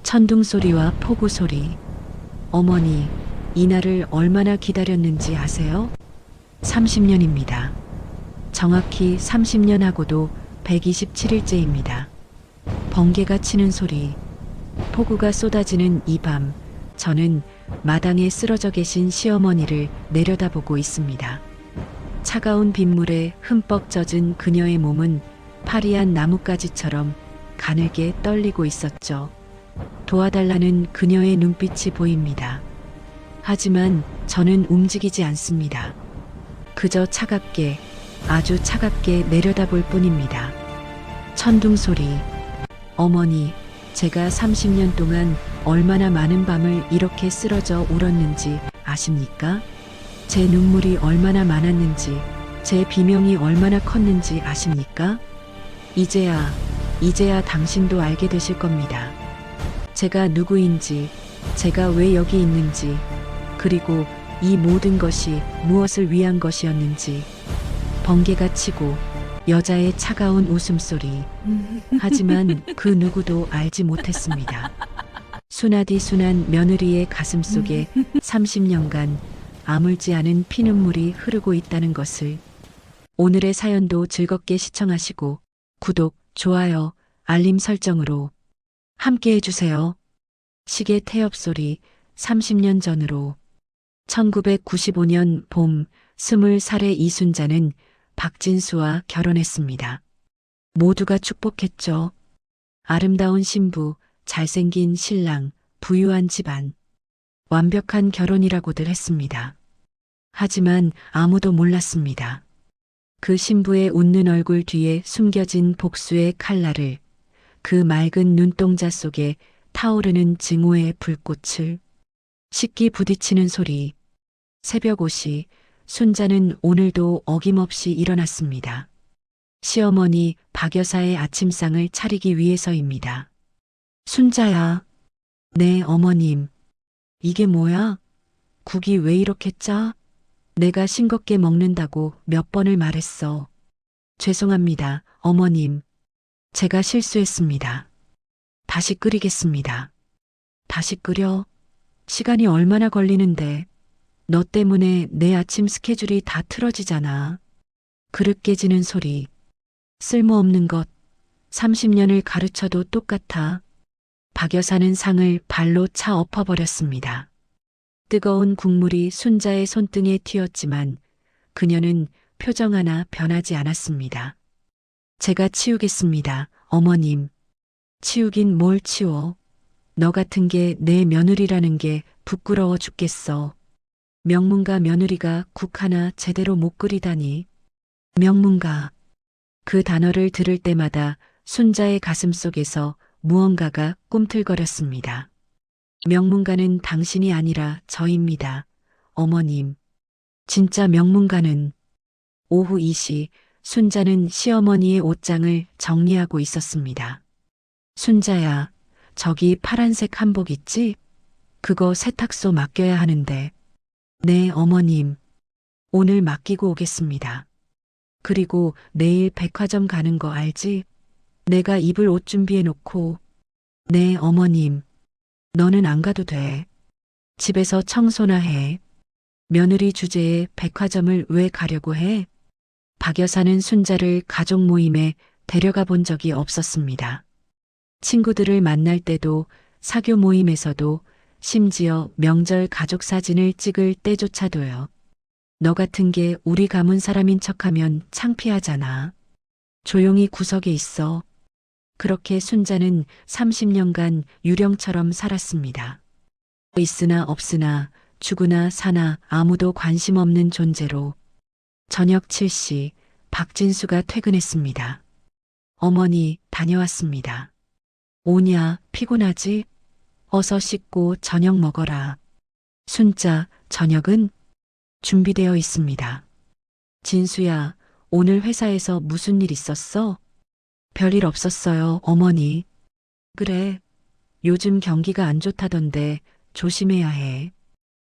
천둥 소리와 폭우 소리. 어머니, 이날을 얼마나 기다렸는지 아세요? 30년입니다. 정확히 30년 하고도 127일째입니다. 번개가 치는 소리, 폭우가 쏟아지는 이 밤, 저는 마당에 쓰러져 계신 시어머니를 내려다보고 있습니다. 차가운 빗물에 흠뻑 젖은 그녀의 몸은 파리한 나뭇가지처럼 가늘게 떨리고 있었죠. 도와달라는 그녀의 눈빛이 보입니다. 하지만 저는 움직이지 않습니다. 그저 차갑게, 아주 차갑게 내려다볼 뿐입니다. 천둥 소리. 어머니, 제가 30년 동안 얼마나 많은 밤을 이렇게 쓰러져 울었는지 아십니까? 제 눈물이 얼마나 많았는지, 제 비명이 얼마나 컸는지 아십니까? 이제야 당신도 알게 되실 겁니다. 제가 누구인지, 제가 왜 여기 있는지, 그리고 이 모든 것이 무엇을 위한 것이었는지. 번개가 치고 여자의 차가운 웃음소리. 하지만 그 누구도 알지 못했습니다. 순하디 순한 며느리의 가슴 속에 30년간 아물지 않은 피눈물이 흐르고 있다는 것을. 오늘의 사연도 즐겁게 시청하시고 구독, 좋아요, 알림 설정으로 함께 해주세요. 시계 태엽 소리. 30년 전으로. 1995년 봄 20살의 이순자는 박진수와 결혼했습니다. 모두가 축복했죠. 아름다운 신부, 잘생긴 신랑, 부유한 집안. 완벽한 결혼이라고들 했습니다. 하지만 아무도 몰랐습니다. 그 신부의 웃는 얼굴 뒤에 숨겨진 복수의 칼날을, 그 맑은 눈동자 속에 타오르는 증오의 불꽃을. 식기 부딪히는 소리. 새벽 5시, 순자는 오늘도 어김없이 일어났습니다. 시어머니 박 여사의 아침상을 차리기 위해서입니다. 순자야. 네, 어머님. 이게 뭐야? 국이 왜 이렇게 짜? 내가 싱겁게 먹는다고 몇 번을 말했어. 죄송합니다, 어머님. 제가 실수했습니다. 다시 끓이겠습니다. 다시 끓여? 시간이 얼마나 걸리는데. 너 때문에 내 아침 스케줄이 다 틀어지잖아. 그릇 깨지는 소리. 쓸모없는 것. 30년을 가르쳐도 똑같아. 박 여사는 상을 발로 차 엎어버렸습니다. 뜨거운 국물이 순자의 손등에 튀었지만 그녀는 표정 하나 변하지 않았습니다. 제가 치우겠습니다, 어머님. 치우긴 뭘 치워. 너 같은 게 내 며느리라는 게 부끄러워 죽겠어. 명문가 며느리가 국 하나 제대로 못 끓이다니. 명문가. 그 단어를 들을 때마다 순자의 가슴 속에서 무언가가 꿈틀거렸습니다. 명문가는 당신이 아니라 저입니다, 어머님. 진짜 명문가는. 오후 2시, 순자는 시어머니의 옷장을 정리하고 있었습니다. 순자야, 저기 파란색 한복 있지? 그거 세탁소 맡겨야 하는데. 네, 어머님. 오늘 맡기고 오겠습니다. 그리고 내일 백화점 가는 거 알지? 내가 입을 옷 준비해 놓고. 네, 어머님. 너는 안 가도 돼. 집에서 청소나 해. 며느리 주제에 백화점을 왜 가려고 해? 박 여사는 순자를 가족 모임에 데려가 본 적이 없었습니다. 친구들을 만날 때도, 사교 모임에서도, 심지어 명절 가족 사진을 찍을 때조차도요. 너 같은 게 우리 가문 사람인 척하면 창피하잖아. 조용히 구석에 있어. 그렇게 순자는 30년간 유령처럼 살았습니다. 있으나 없으나, 죽으나 사나 아무도 관심 없는 존재로. 저녁 7시, 박진수가 퇴근했습니다. 어머니, 다녀왔습니다. 오냐, 피곤하지? 어서 씻고 저녁 먹어라. 순자, 저녁은? 준비되어 있습니다. 진수야, 오늘 회사에서 무슨 일 있었어? 별일 없었어요, 어머니. 그래, 요즘 경기가 안 좋다던데 조심해야 해.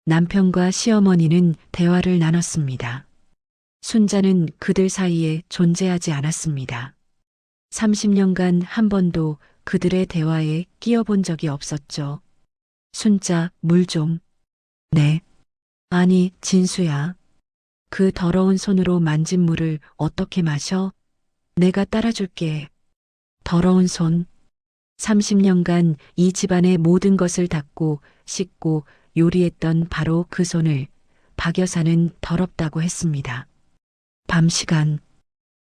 남편과 시어머니는 대화를 나눴습니다. 순자는 그들 사이에 존재하지 않았습니다. 30년간 한 번도 그들의 대화에 끼어본 적이 없었죠. 순자, 물 좀. 네. 아니, 진수야. 그 더러운 손으로 만진 물을 어떻게 마셔? 내가 따라줄게. 더러운 손. 30년간 이 집안의 모든 것을 닦고 씻고 요리했던 바로 그 손을 박 여사는 더럽다고 했습니다. 밤 시간.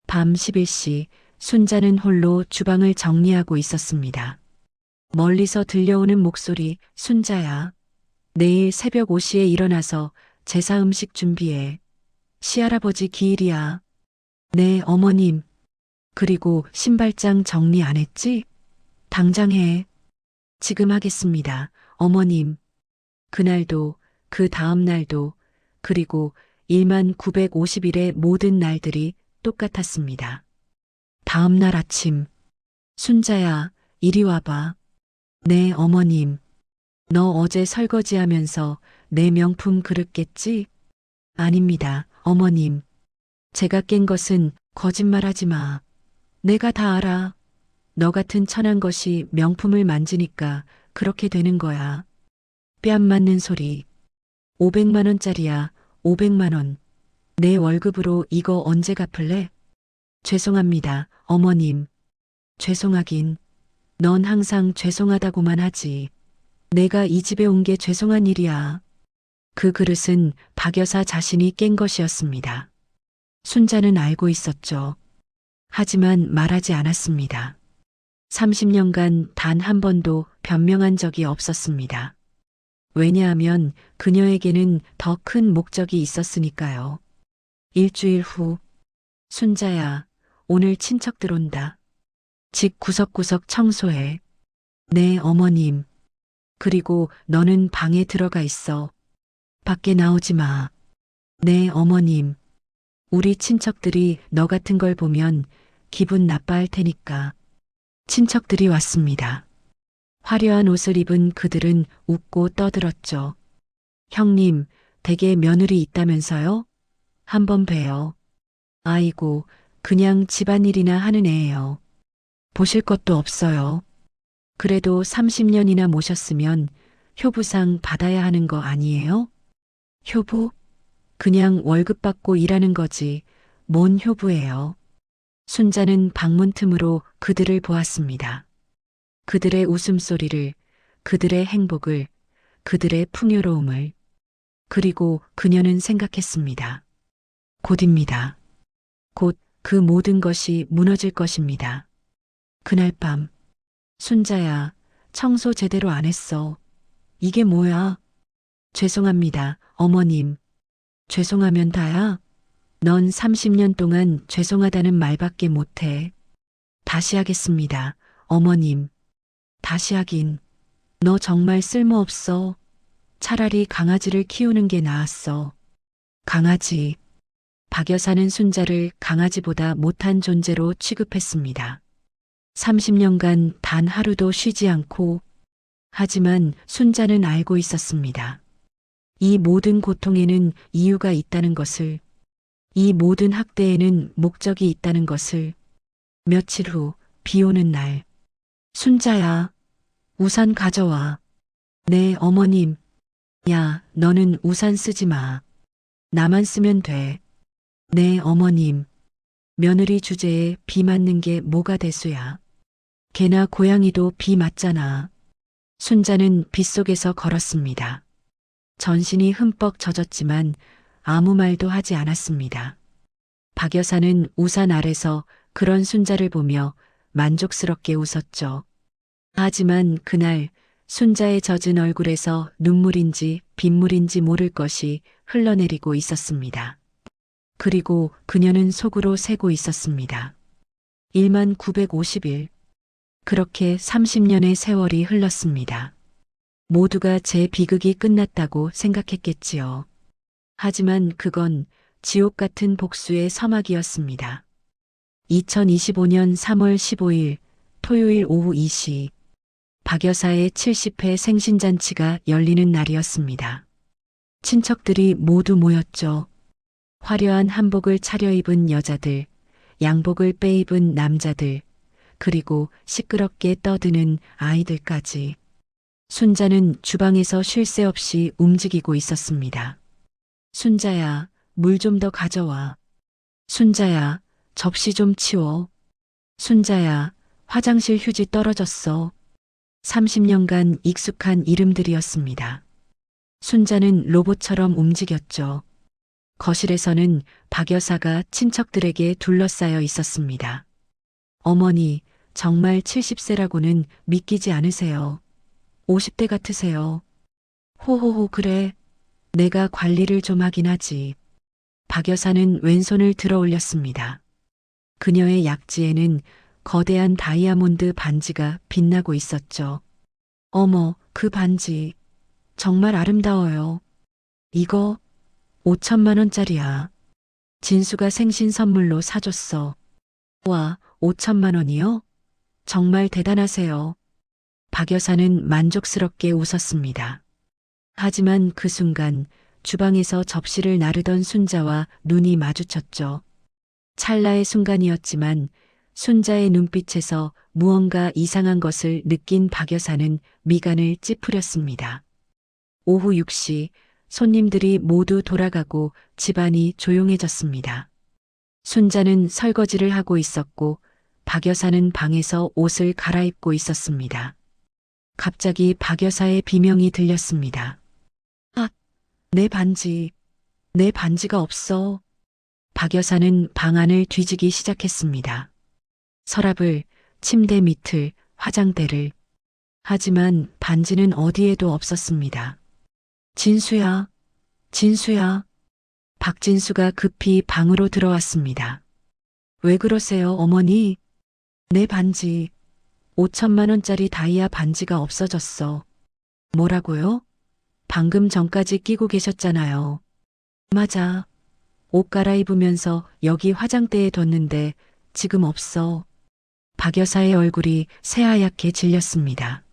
밤 11시 순자는 홀로 주방을 정리하고 있었습니다. 멀리서 들려오는 목소리, 순자야. 내일 새벽 5시에 일어나서 제사 음식 준비해. 시할아버지 기일이야. 네, 어머님. 그리고 신발장 정리 안 했지? 당장 해. 지금 하겠습니다, 어머님. 그날도, 그 다음 날도, 그리고 1950일의 모든 날들이 똑같았습니다. 다음 날 아침. 순자야, 이리 와봐. 네, 어머님. 너 어제 설거지하면서 내 명품 그릇 깼지? 아닙니다, 어머님. 제가 깬 것은 거짓말하지 마. 내가 다 알아. 너 같은 천한 것이 명품을 만지니까 그렇게 되는 거야. 뺨 맞는 소리. 500만 원짜리야, 500만 원. 내 월급으로 이거 언제 갚을래? 죄송합니다, 어머님. 죄송하긴. 넌 항상 죄송하다고만 하지. 내가 이 집에 온 게 죄송한 일이야. 그 그릇은 박 여사 자신이 깬 것이었습니다. 순자는 알고 있었죠. 하지만 말하지 않았습니다. 30년간 단 한 번도 변명한 적이 없었습니다. 왜냐하면 그녀에게는 더 큰 목적이 있었으니까요. 일주일 후, 순자야, 오늘 친척들 온다. 집 구석구석 청소해. 네, 어머님. 그리고 너는 방에 들어가 있어. 밖에 나오지 마. 네, 어머님. 우리 친척들이 너 같은 걸 보면 기분 나빠할 테니까. 친척들이 왔습니다. 화려한 옷을 입은 그들은 웃고 떠들었죠. 형님, 댁에 며느리 있다면서요? 한번 봬요. 아이고, 그냥 집안일이나 하는 애예요. 보실 것도 없어요. 그래도 30년이나 모셨으면 효부상 받아야 하는 거 아니에요? 효부? 그냥 월급 받고 일하는 거지. 뭔 효부예요. 순자는 방문 틈으로 그들을 보았습니다. 그들의 웃음소리를, 그들의 행복을, 그들의 풍요로움을. 그리고 그녀는 생각했습니다. 곧입니다. 곧 그 모든 것이 무너질 것입니다. 그날 밤, 순자야, 청소 제대로 안 했어. 이게 뭐야? 죄송합니다, 어머님. 죄송하면 다야? 넌 30년 동안 죄송하다는 말밖에 못해. 다시 하겠습니다, 어머님. 다시 하긴. 너 정말 쓸모없어. 차라리 강아지를 키우는 게 나았어. 강아지. 박 여사는 순자를 강아지보다 못한 존재로 취급했습니다. 30년간 단 하루도 쉬지 않고, 하지만 순자는 알고 있었습니다. 이 모든 고통에는 이유가 있다는 것을, 이 모든 학대에는 목적이 있다는 것을. 며칠 후, 비 오는 날. 순자야, 우산 가져와. 네, 어머님. 야, 너는 우산 쓰지 마. 나만 쓰면 돼. 네, 어머님. 며느리 주제에 비 맞는 게 뭐가 대수야. 개나 고양이도 비 맞잖아. 순자는 빗속에서 걸었습니다. 전신이 흠뻑 젖었지만 아무 말도 하지 않았습니다. 박 여사는 우산 아래서 그런 순자를 보며 만족스럽게 웃었죠. 하지만 그날 순자의 젖은 얼굴에서 눈물인지 빗물인지 모를 것이 흘러내리고 있었습니다. 그리고 그녀는 속으로 세고 있었습니다. 1950일. 그렇게 30년의 세월이 흘렀습니다. 모두가 제 비극이 끝났다고 생각했겠지요. 하지만 그건 지옥 같은 복수의 서막이었습니다. 2025년 3월 15일 토요일 오후 2시 박 여사의 70회 생신잔치가 열리는 날이었습니다. 친척들이 모두 모였죠. 화려한 한복을 차려입은 여자들, 양복을 빼입은 남자들, 그리고 시끄럽게 떠드는 아이들까지. 순자는 주방에서 쉴 새 없이 움직이고 있었습니다. 순자야, 물 좀 더 가져와. 순자야, 접시 좀 치워. 순자야, 화장실 휴지 떨어졌어. 30년간 익숙한 이름들이었습니다. 순자는 로봇처럼 움직였죠. 거실에서는 박 여사가 친척들에게 둘러싸여 있었습니다. 어머니, 정말 70세라고는 믿기지 않으세요. 50대 같으세요. 호호호, 그래. 내가 관리를 좀 하긴 하지. 박 여사는 왼손을 들어 올렸습니다. 그녀의 약지에는 거대한 다이아몬드 반지가 빛나고 있었죠. 어머, 그 반지. 정말 아름다워요. 이거 5천만 원짜리야. 진수가 생신 선물로 사줬어. 와, 5천만 원이요? 정말 대단하세요. 박 여사는 만족스럽게 웃었습니다. 하지만 그 순간 주방에서 접시를 나르던 순자와 눈이 마주쳤죠. 찰나의 순간이었지만 순자의 눈빛에서 무언가 이상한 것을 느낀 박 여사는 미간을 찌푸렸습니다. 오후 6시 손님들이 모두 돌아가고 집안이 조용해졌습니다. 순자는 설거지를 하고 있었고 박 여사는 방에서 옷을 갈아입고 있었습니다. 갑자기 박 여사의 비명이 들렸습니다. 아, 내 반지. 내 반지가 없어. 박 여사는 방 안을 뒤지기 시작했습니다. 서랍을, 침대 밑을, 화장대를. 하지만 반지는 어디에도 없었습니다. 진수야, 진수야. 박진수가 급히 방으로 들어왔습니다. 왜 그러세요, 어머니? 내 반지, 5천만 원짜리 다이아 반지가 없어졌어. 뭐라고요? 방금 전까지 끼고 계셨잖아요. 맞아. 옷 갈아입으면서 여기 화장대에 뒀는데 지금 없어. 박 여사의 얼굴이 새하얗게 질렸습니다.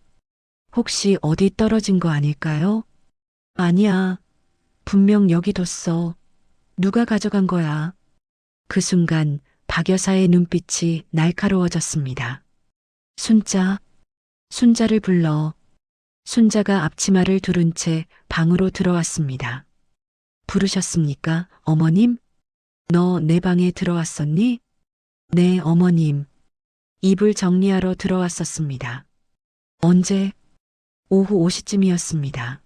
혹시 어디 떨어진 거 아닐까요? 아니야. 분명 여기 뒀어. 누가 가져간 거야? 그 순간 박 여사의 눈빛이 날카로워졌습니다. 순자, 순자를 불러. 순자가 앞치마를 두른 채 방으로 들어왔습니다. 부르셨습니까, 어머님? 너 내 방에 들어왔었니? 네, 어머님. 이불 정리하러 들어왔었습니다. 언제? 오후 5시쯤이었습니다.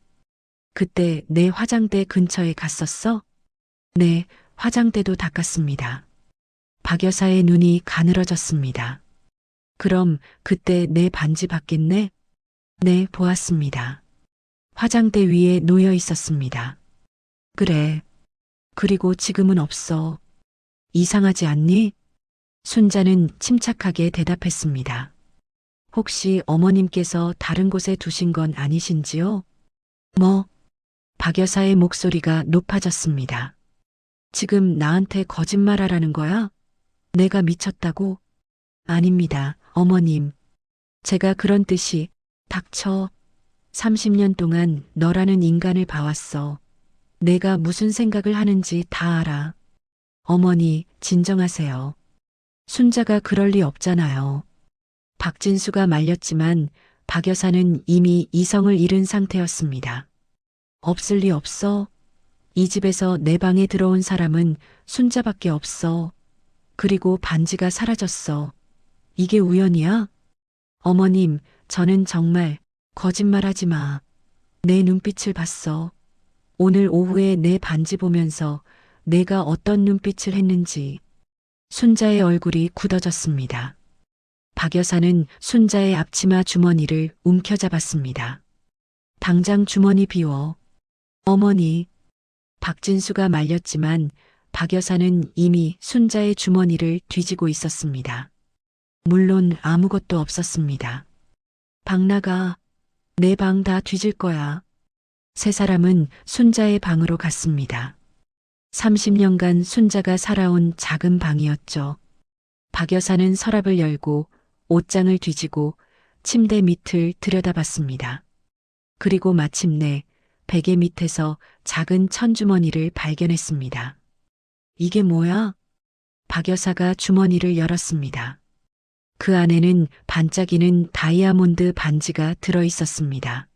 그때 내 화장대 근처에 갔었어? 네, 화장대도 닦았습니다. 박 여사의 눈이 가늘어졌습니다. 그럼 그때 내 반지 봤겠네? 네, 보았습니다. 화장대 위에 놓여 있었습니다. 그래. 그리고 지금은 없어. 이상하지 않니? 순자는 침착하게 대답했습니다. 혹시 어머님께서 다른 곳에 두신 건 아니신지요? 뭐? 박 여사의 목소리가 높아졌습니다. 지금 나한테 거짓말하라는 거야? 내가 미쳤다고? 아닙니다, 어머님. 제가 그런 뜻이, 닥쳐. 30년 동안 너라는 인간을 봐왔어. 내가 무슨 생각을 하는지 다 알아. 어머니, 진정하세요. 순자가 그럴 리 없잖아요. 박진수가 말렸지만 박 여사는 이미 이성을 잃은 상태였습니다. 없을 리 없어. 이 집에서 내 방에 들어온 사람은 순자밖에 없어. 그리고 반지가 사라졌어. 이게 우연이야? 어머님, 저는 정말 거짓말하지 마. 내 눈빛을 봤어. 오늘 오후에 내 반지 보면서 내가 어떤 눈빛을 했는지. 순자의 얼굴이 굳어졌습니다. 박 여사는 순자의 앞치마 주머니를 움켜잡았습니다. 당장 주머니 비워. 어머니. 박진수가 말렸지만 박 여사는 이미 순자의 주머니를 뒤지고 있었습니다. 물론 아무것도 없었습니다. 방 나가. 내 방 다 뒤질 거야. 세 사람은 순자의 방으로 갔습니다. 30년간 순자가 살아온 작은 방이었죠. 박 여사는 서랍을 열고 옷장을 뒤지고 침대 밑을 들여다봤습니다. 그리고 마침내 베개 밑에서 작은 천주머니를 발견했습니다. 이게 뭐야? 박 여사가 주머니를 열었습니다. 그 안에는 반짝이는 다이아몬드 반지가 들어 있었습니다.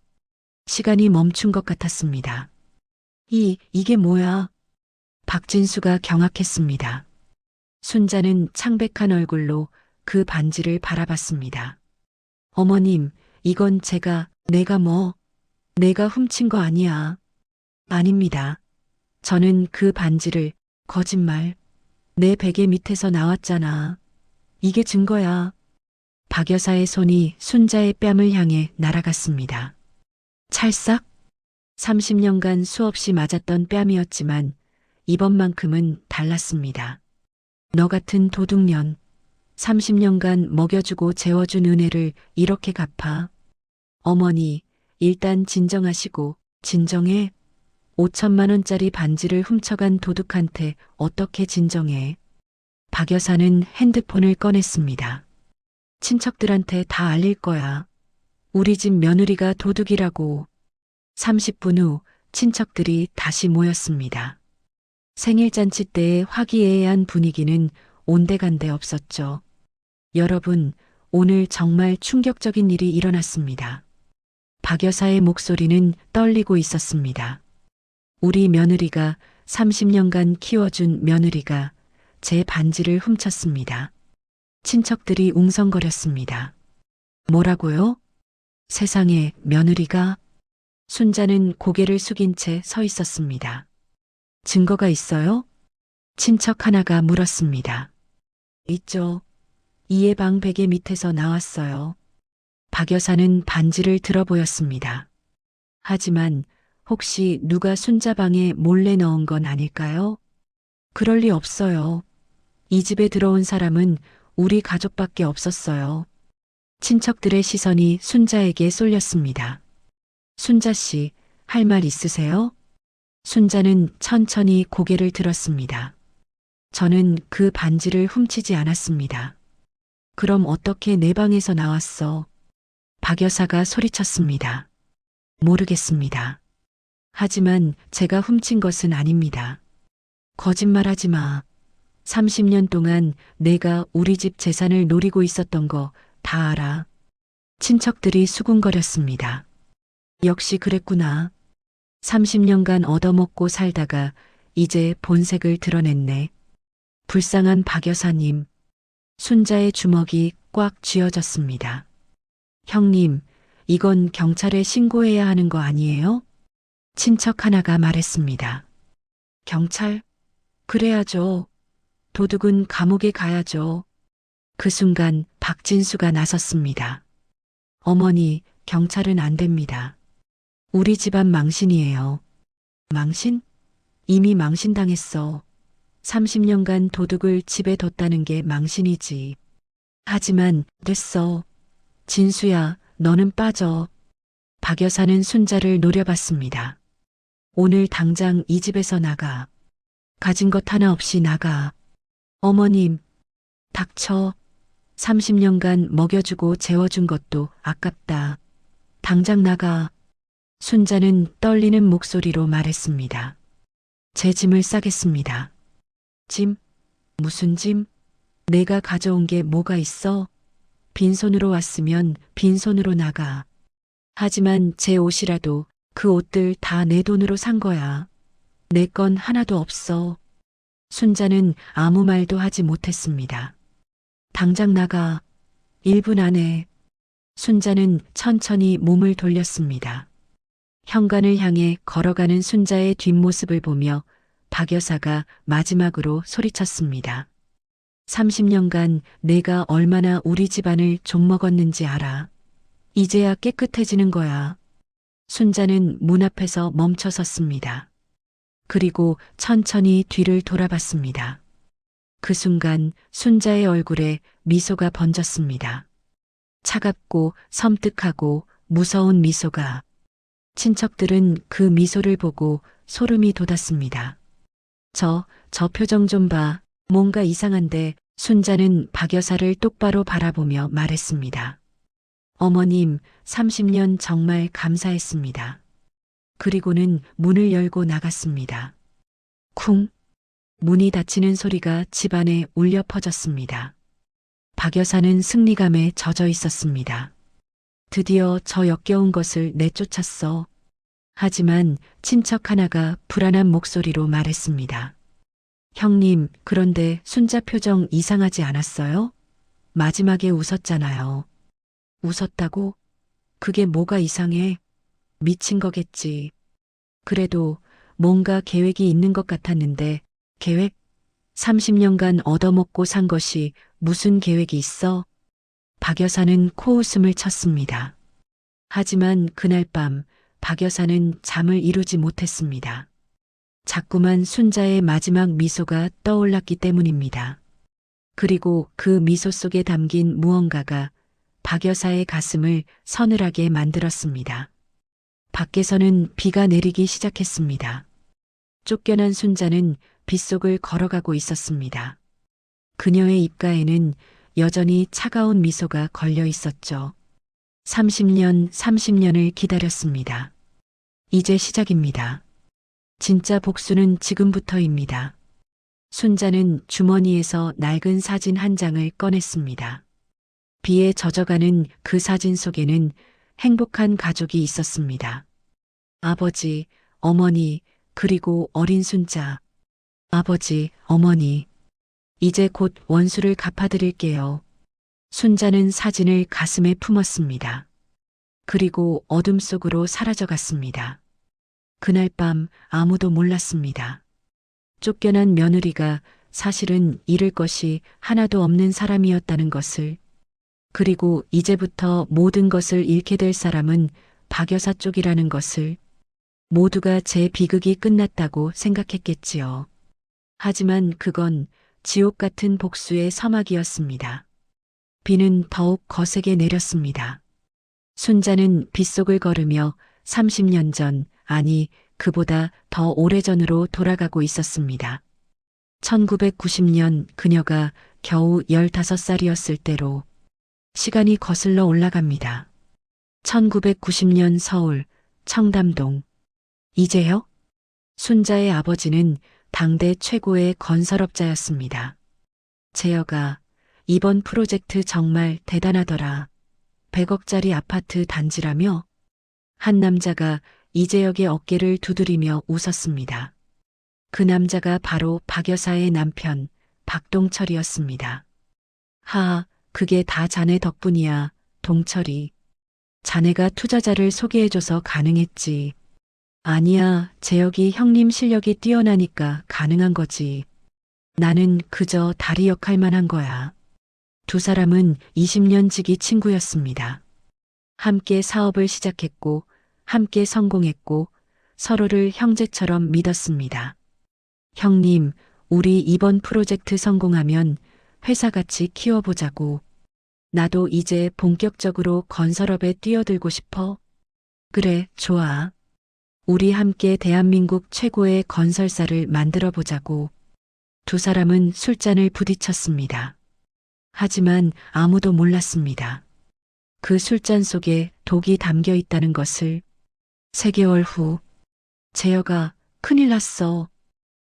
시간이 멈춘 것 같았습니다. 이게 뭐야? 박진수가 경악했습니다. 순자는 창백한 얼굴로 그 반지를 바라봤습니다. 어머님, 이건 내가 훔친 거 아니야. 아닙니다. 저는 그 반지를, 거짓말, 내 베개 밑에서 나왔잖아. 이게 증거야. 박 여사의 손이 순자의 뺨을 향해 날아갔습니다. 찰싹? 30년간 수없이 맞았던 뺨이었지만 이번만큼은 달랐습니다. 너 같은 도둑년, 30년간 먹여주고 재워준 은혜를 이렇게 갚아. 어머니, 일단 진정하시고, 진정해. 5천만 원짜리 반지를 훔쳐간 도둑한테 어떻게 진정해. 박 여사는 핸드폰을 꺼냈습니다. 친척들한테 다 알릴 거야. 우리 집 며느리가 도둑이라고. 30분 후 친척들이 다시 모였습니다. 생일잔치 때의 화기애애한 분위기는 온데간데 없었죠. 여러분, 오늘 정말 충격적인 일이 일어났습니다. 박 여사의 목소리는 떨리고 있었습니다. 우리 며느리가 30년간 키워준 며느리가 제 반지를 훔쳤습니다. 친척들이 웅성거렸습니다. 뭐라고요? 세상에 며느리가? 순자는 고개를 숙인 채 서 있었습니다. 증거가 있어요? 친척 하나가 물었습니다. 있죠. 이의 방 베개 밑에서 나왔어요. 박 여사는 반지를 들어 보였습니다. 하지만 혹시 누가 순자 방에 몰래 넣은 건 아닐까요? 그럴 리 없어요. 이 집에 들어온 사람은 우리 가족밖에 없었어요. 친척들의 시선이 순자에게 쏠렸습니다. 순자 씨, 할 말 있으세요? 순자는 천천히 고개를 들었습니다. 저는 그 반지를 훔치지 않았습니다. 그럼 어떻게 내 방에서 나왔어? 박 여사가 소리쳤습니다. 모르겠습니다. 하지만 제가 훔친 것은 아닙니다. 거짓말하지 마. 30년 동안 내가 우리 집 재산을 노리고 있었던 거 다 알아. 친척들이 수군거렸습니다. 역시 그랬구나. 30년간 얻어먹고 살다가 이제 본색을 드러냈네. 불쌍한 박 여사님. 순자의 주먹이 꽉 쥐어졌습니다. 형님, 이건 경찰에 신고해야 하는 거 아니에요? 친척 하나가 말했습니다. 경찰? 그래야죠. 도둑은 감옥에 가야죠. 그 순간 박진수가 나섰습니다. 어머니, 경찰은 안 됩니다. 우리 집안 망신이에요. 망신? 이미 망신당했어. 30년간 도둑을 집에 뒀다는 게 망신이지. 하지만 됐어. 진수야, 너는 빠져. 박 여사는 순자를 노려봤습니다. 오늘 당장 이 집에서 나가. 가진 것 하나 없이 나가. 어머님, 닥쳐. 30년간 먹여주고 재워준 것도 아깝다. 당장 나가. 순자는 떨리는 목소리로 말했습니다. 제 짐을 싸겠습니다. 짐? 무슨 짐? 내가 가져온 게 뭐가 있어? 빈손으로 왔으면 빈손으로 나가. 하지만 제 옷이라도 그 옷들 다 내 돈으로 산 거야. 내 건 하나도 없어. 순자는 아무 말도 하지 못했습니다. 당장 나가. 1분 안에. 순자는 천천히 몸을 돌렸습니다. 현관을 향해 걸어가는 순자의 뒷모습을 보며 박 여사가 마지막으로 소리쳤습니다. 30년간 내가 얼마나 우리 집안을 좀먹었는지 알아. 이제야 깨끗해지는 거야. 순자는 문 앞에서 멈춰 섰습니다. 그리고 천천히 뒤를 돌아봤습니다. 그 순간 순자의 얼굴에 미소가 번졌습니다. 차갑고 섬뜩하고 무서운 미소가. 친척들은 그 미소를 보고 소름이 돋았습니다. 저 표정 좀 봐. 뭔가 이상한데. 순자는 박 여사를 똑바로 바라보며 말했습니다. 어머님, 30년 정말 감사했습니다. 그리고는 문을 열고 나갔습니다. 쿵! 문이 닫히는 소리가 집안에 울려 퍼졌습니다. 박 여사는 승리감에 젖어 있었습니다. 드디어 저 역겨운 것을 내쫓았어. 하지만 친척 하나가 불안한 목소리로 말했습니다. 형님, 그런데 순자 표정 이상하지 않았어요? 마지막에 웃었잖아요. 웃었다고? 그게 뭐가 이상해? 미친 거겠지. 그래도 뭔가 계획이 있는 것 같았는데, 계획? 30년간 얻어먹고 산 것이 무슨 계획이 있어? 박 여사는 코웃음을 쳤습니다. 하지만 그날 밤 박 여사는 잠을 이루지 못했습니다. 자꾸만 순자의 마지막 미소가 떠올랐기 때문입니다. 그리고 그 미소 속에 담긴 무언가가 박 여사의 가슴을 서늘하게 만들었습니다. 밖에서는 비가 내리기 시작했습니다. 쫓겨난 순자는 빗속을 걸어가고 있었습니다. 그녀의 입가에는 여전히 차가운 미소가 걸려 있었죠. 30년을 기다렸습니다. 이제 시작입니다. 진짜 복수는 지금부터입니다. 순자는 주머니에서 낡은 사진 한 장을 꺼냈습니다. 비에 젖어가는 그 사진 속에는 행복한 가족이 있었습니다. 아버지, 어머니, 그리고 어린 순자. 아버지, 어머니. 이제 곧 원수를 갚아드릴게요. 순자는 사진을 가슴에 품었습니다. 그리고 어둠 속으로 사라져갔습니다. 그날 밤 아무도 몰랐습니다. 쫓겨난 며느리가 사실은 잃을 것이 하나도 없는 사람이었다는 것을, 그리고 이제부터 모든 것을 잃게 될 사람은 박 여사 쪽이라는 것을, 모두가 제 비극이 끝났다고 생각했겠지요. 하지만 그건 지옥 같은 복수의 서막이었습니다. 비는 더욱 거세게 내렸습니다. 순자는 빗속을 걸으며 30년 전, 아니, 그보다 더 오래전으로 돌아가고 있었습니다. 1990년 그녀가 겨우 15살이었을 때로 시간이 거슬러 올라갑니다. 1990년 서울, 청담동. 이재혁? 순자의 아버지는 당대 최고의 건설업자였습니다. 재혁아, 이번 프로젝트 정말 대단하더라. 100억짜리 아파트 단지라며? 한 남자가 이재혁의 어깨를 두드리며 웃었습니다. 그 남자가 바로 박 여사의 남편, 박동철이었습니다. 하하, 그게 다 자네 덕분이야, 동철이. 자네가 투자자를 소개해줘서 가능했지. 아니야, 재혁이 형님 실력이 뛰어나니까 가능한 거지. 나는 그저 다리 역할만 한 거야. 두 사람은 20년 지기 친구였습니다. 함께 사업을 시작했고, 함께 성공했고, 서로를 형제처럼 믿었습니다. 형님, 우리 이번 프로젝트 성공하면 회사 같이 키워보자고. 나도 이제 본격적으로 건설업에 뛰어들고 싶어. 그래, 좋아. 우리 함께 대한민국 최고의 건설사를 만들어 보자고. 두 사람은 술잔을 부딪혔습니다. 하지만 아무도 몰랐습니다. 그 술잔 속에 독이 담겨 있다는 것을. 3개월 후, 재혁아, 큰일 났어.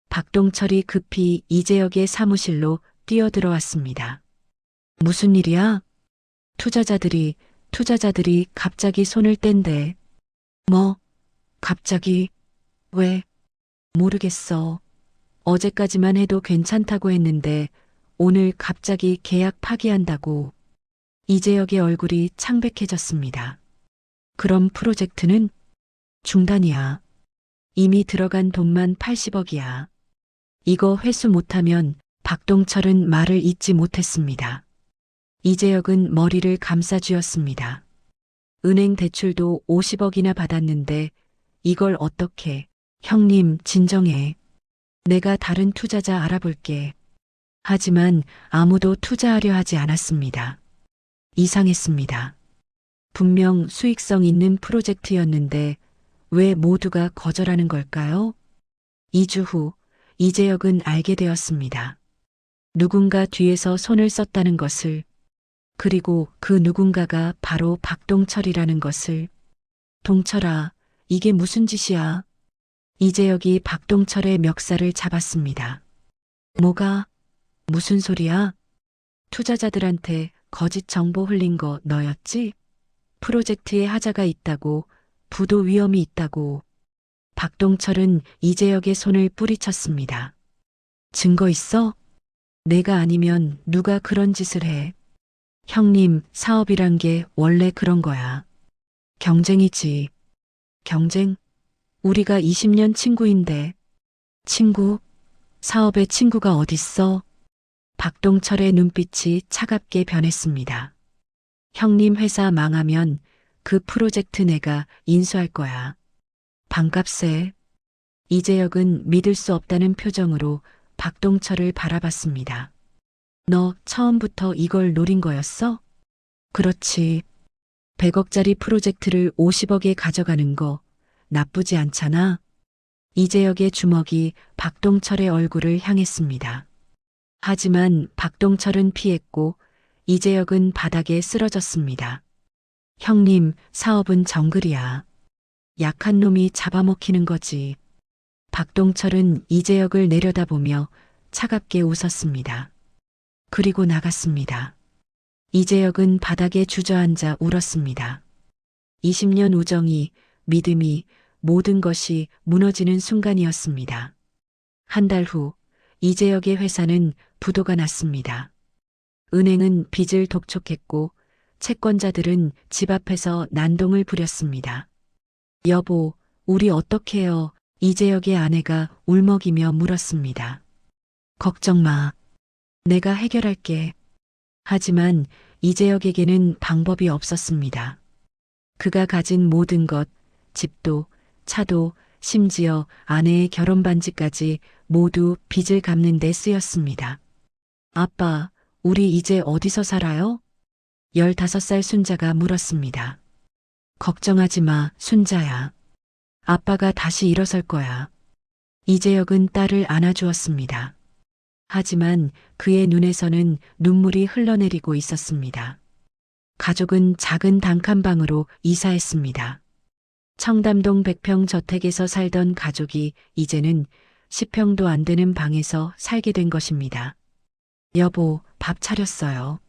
박동철이 급히 이재혁의 사무실로 뛰어들어왔습니다. 무슨 일이야? 투자자들이 갑자기 손을 뗀대. 뭐? 갑자기? 왜? 모르겠어. 어제까지만 해도 괜찮다고 했는데 오늘 갑자기 계약 파기한다고. 이재혁의 얼굴이 창백해졌습니다. 그럼 프로젝트는? 중단이야. 이미 들어간 돈만 80억이야. 이거 회수 못하면 박동철은 말을 잇지 못했습니다. 이재혁은 머리를 감싸쥐었습니다. 은행 대출도 50억이나 받았는데 이걸 어떻게. 형님, 진정해. 내가 다른 투자자 알아볼게. 하지만 아무도 투자하려 하지 않았습니다. 이상했습니다. 분명 수익성 있는 프로젝트였는데 왜 모두가 거절하는 걸까요? 2주 후 이재혁은 알게 되었습니다. 누군가 뒤에서 손을 썼다는 것을, 그리고 그 누군가가 바로 박동철이라는 것을. 동철아, 이게 무슨 짓이야? 이재혁이 박동철의 멱살을 잡았습니다. 뭐가? 무슨 소리야? 투자자들한테 거짓 정보 흘린 거 너였지? 프로젝트에 하자가 있다고, 부도 위험이 있다고. 박동철은 이재혁의 손을 뿌리쳤습니다. 증거 있어? 내가 아니면 누가 그런 짓을 해? 형님, 사업이란 게 원래 그런 거야. 경쟁이지. 경쟁? 우리가 20년 친구인데. 친구? 사업에 친구가 어딨어? 박동철의 눈빛이 차갑게 변했습니다. 형님 회사 망하면 그 프로젝트 내가 인수할 거야. 반값에. 이재혁은 믿을 수 없다는 표정으로 박동철을 바라봤습니다. 너 처음부터 이걸 노린 거였어? 그렇지. 100억짜리 프로젝트를 50억에 가져가는 거 나쁘지 않잖아. 이재혁의 주먹이 박동철의 얼굴을 향했습니다. 하지만 박동철은 피했고 이재혁은 바닥에 쓰러졌습니다. 형님, 사업은 정글이야. 약한 놈이 잡아먹히는 거지. 박동철은 이재혁을 내려다보며 차갑게 웃었습니다. 그리고 나갔습니다. 이재혁은 바닥에 주저앉아 울었습니다. 20년 우정이, 믿음이, 모든 것이 무너지는 순간이었습니다. 한 달 후, 이재혁의 회사는 부도가 났습니다. 은행은 빚을 독촉했고, 채권자들은 집 앞에서 난동을 부렸습니다. 여보, 우리 어떡해요? 이재혁의 아내가 울먹이며 물었습니다. 걱정 마. 내가 해결할게. 하지만 이재혁에게는 방법이 없었습니다. 그가 가진 모든 것, 집도, 차도, 심지어 아내의 결혼 반지까지 모두 빚을 갚는 데 쓰였습니다. 아빠, 우리 이제 어디서 살아요? 15살 순자가 물었습니다. 걱정하지 마, 순자야. 아빠가 다시 일어설 거야. 이재혁은 딸을 안아주었습니다. 하지만 그의 눈에서는 눈물이 흘러내리고 있었습니다. 가족은 작은 단칸방으로 이사했습니다. 청담동 100평 저택에서 살던 가족이 이제는 10평도 안 되는 방에서 살게 된 것입니다. 여보, 밥 차렸어요.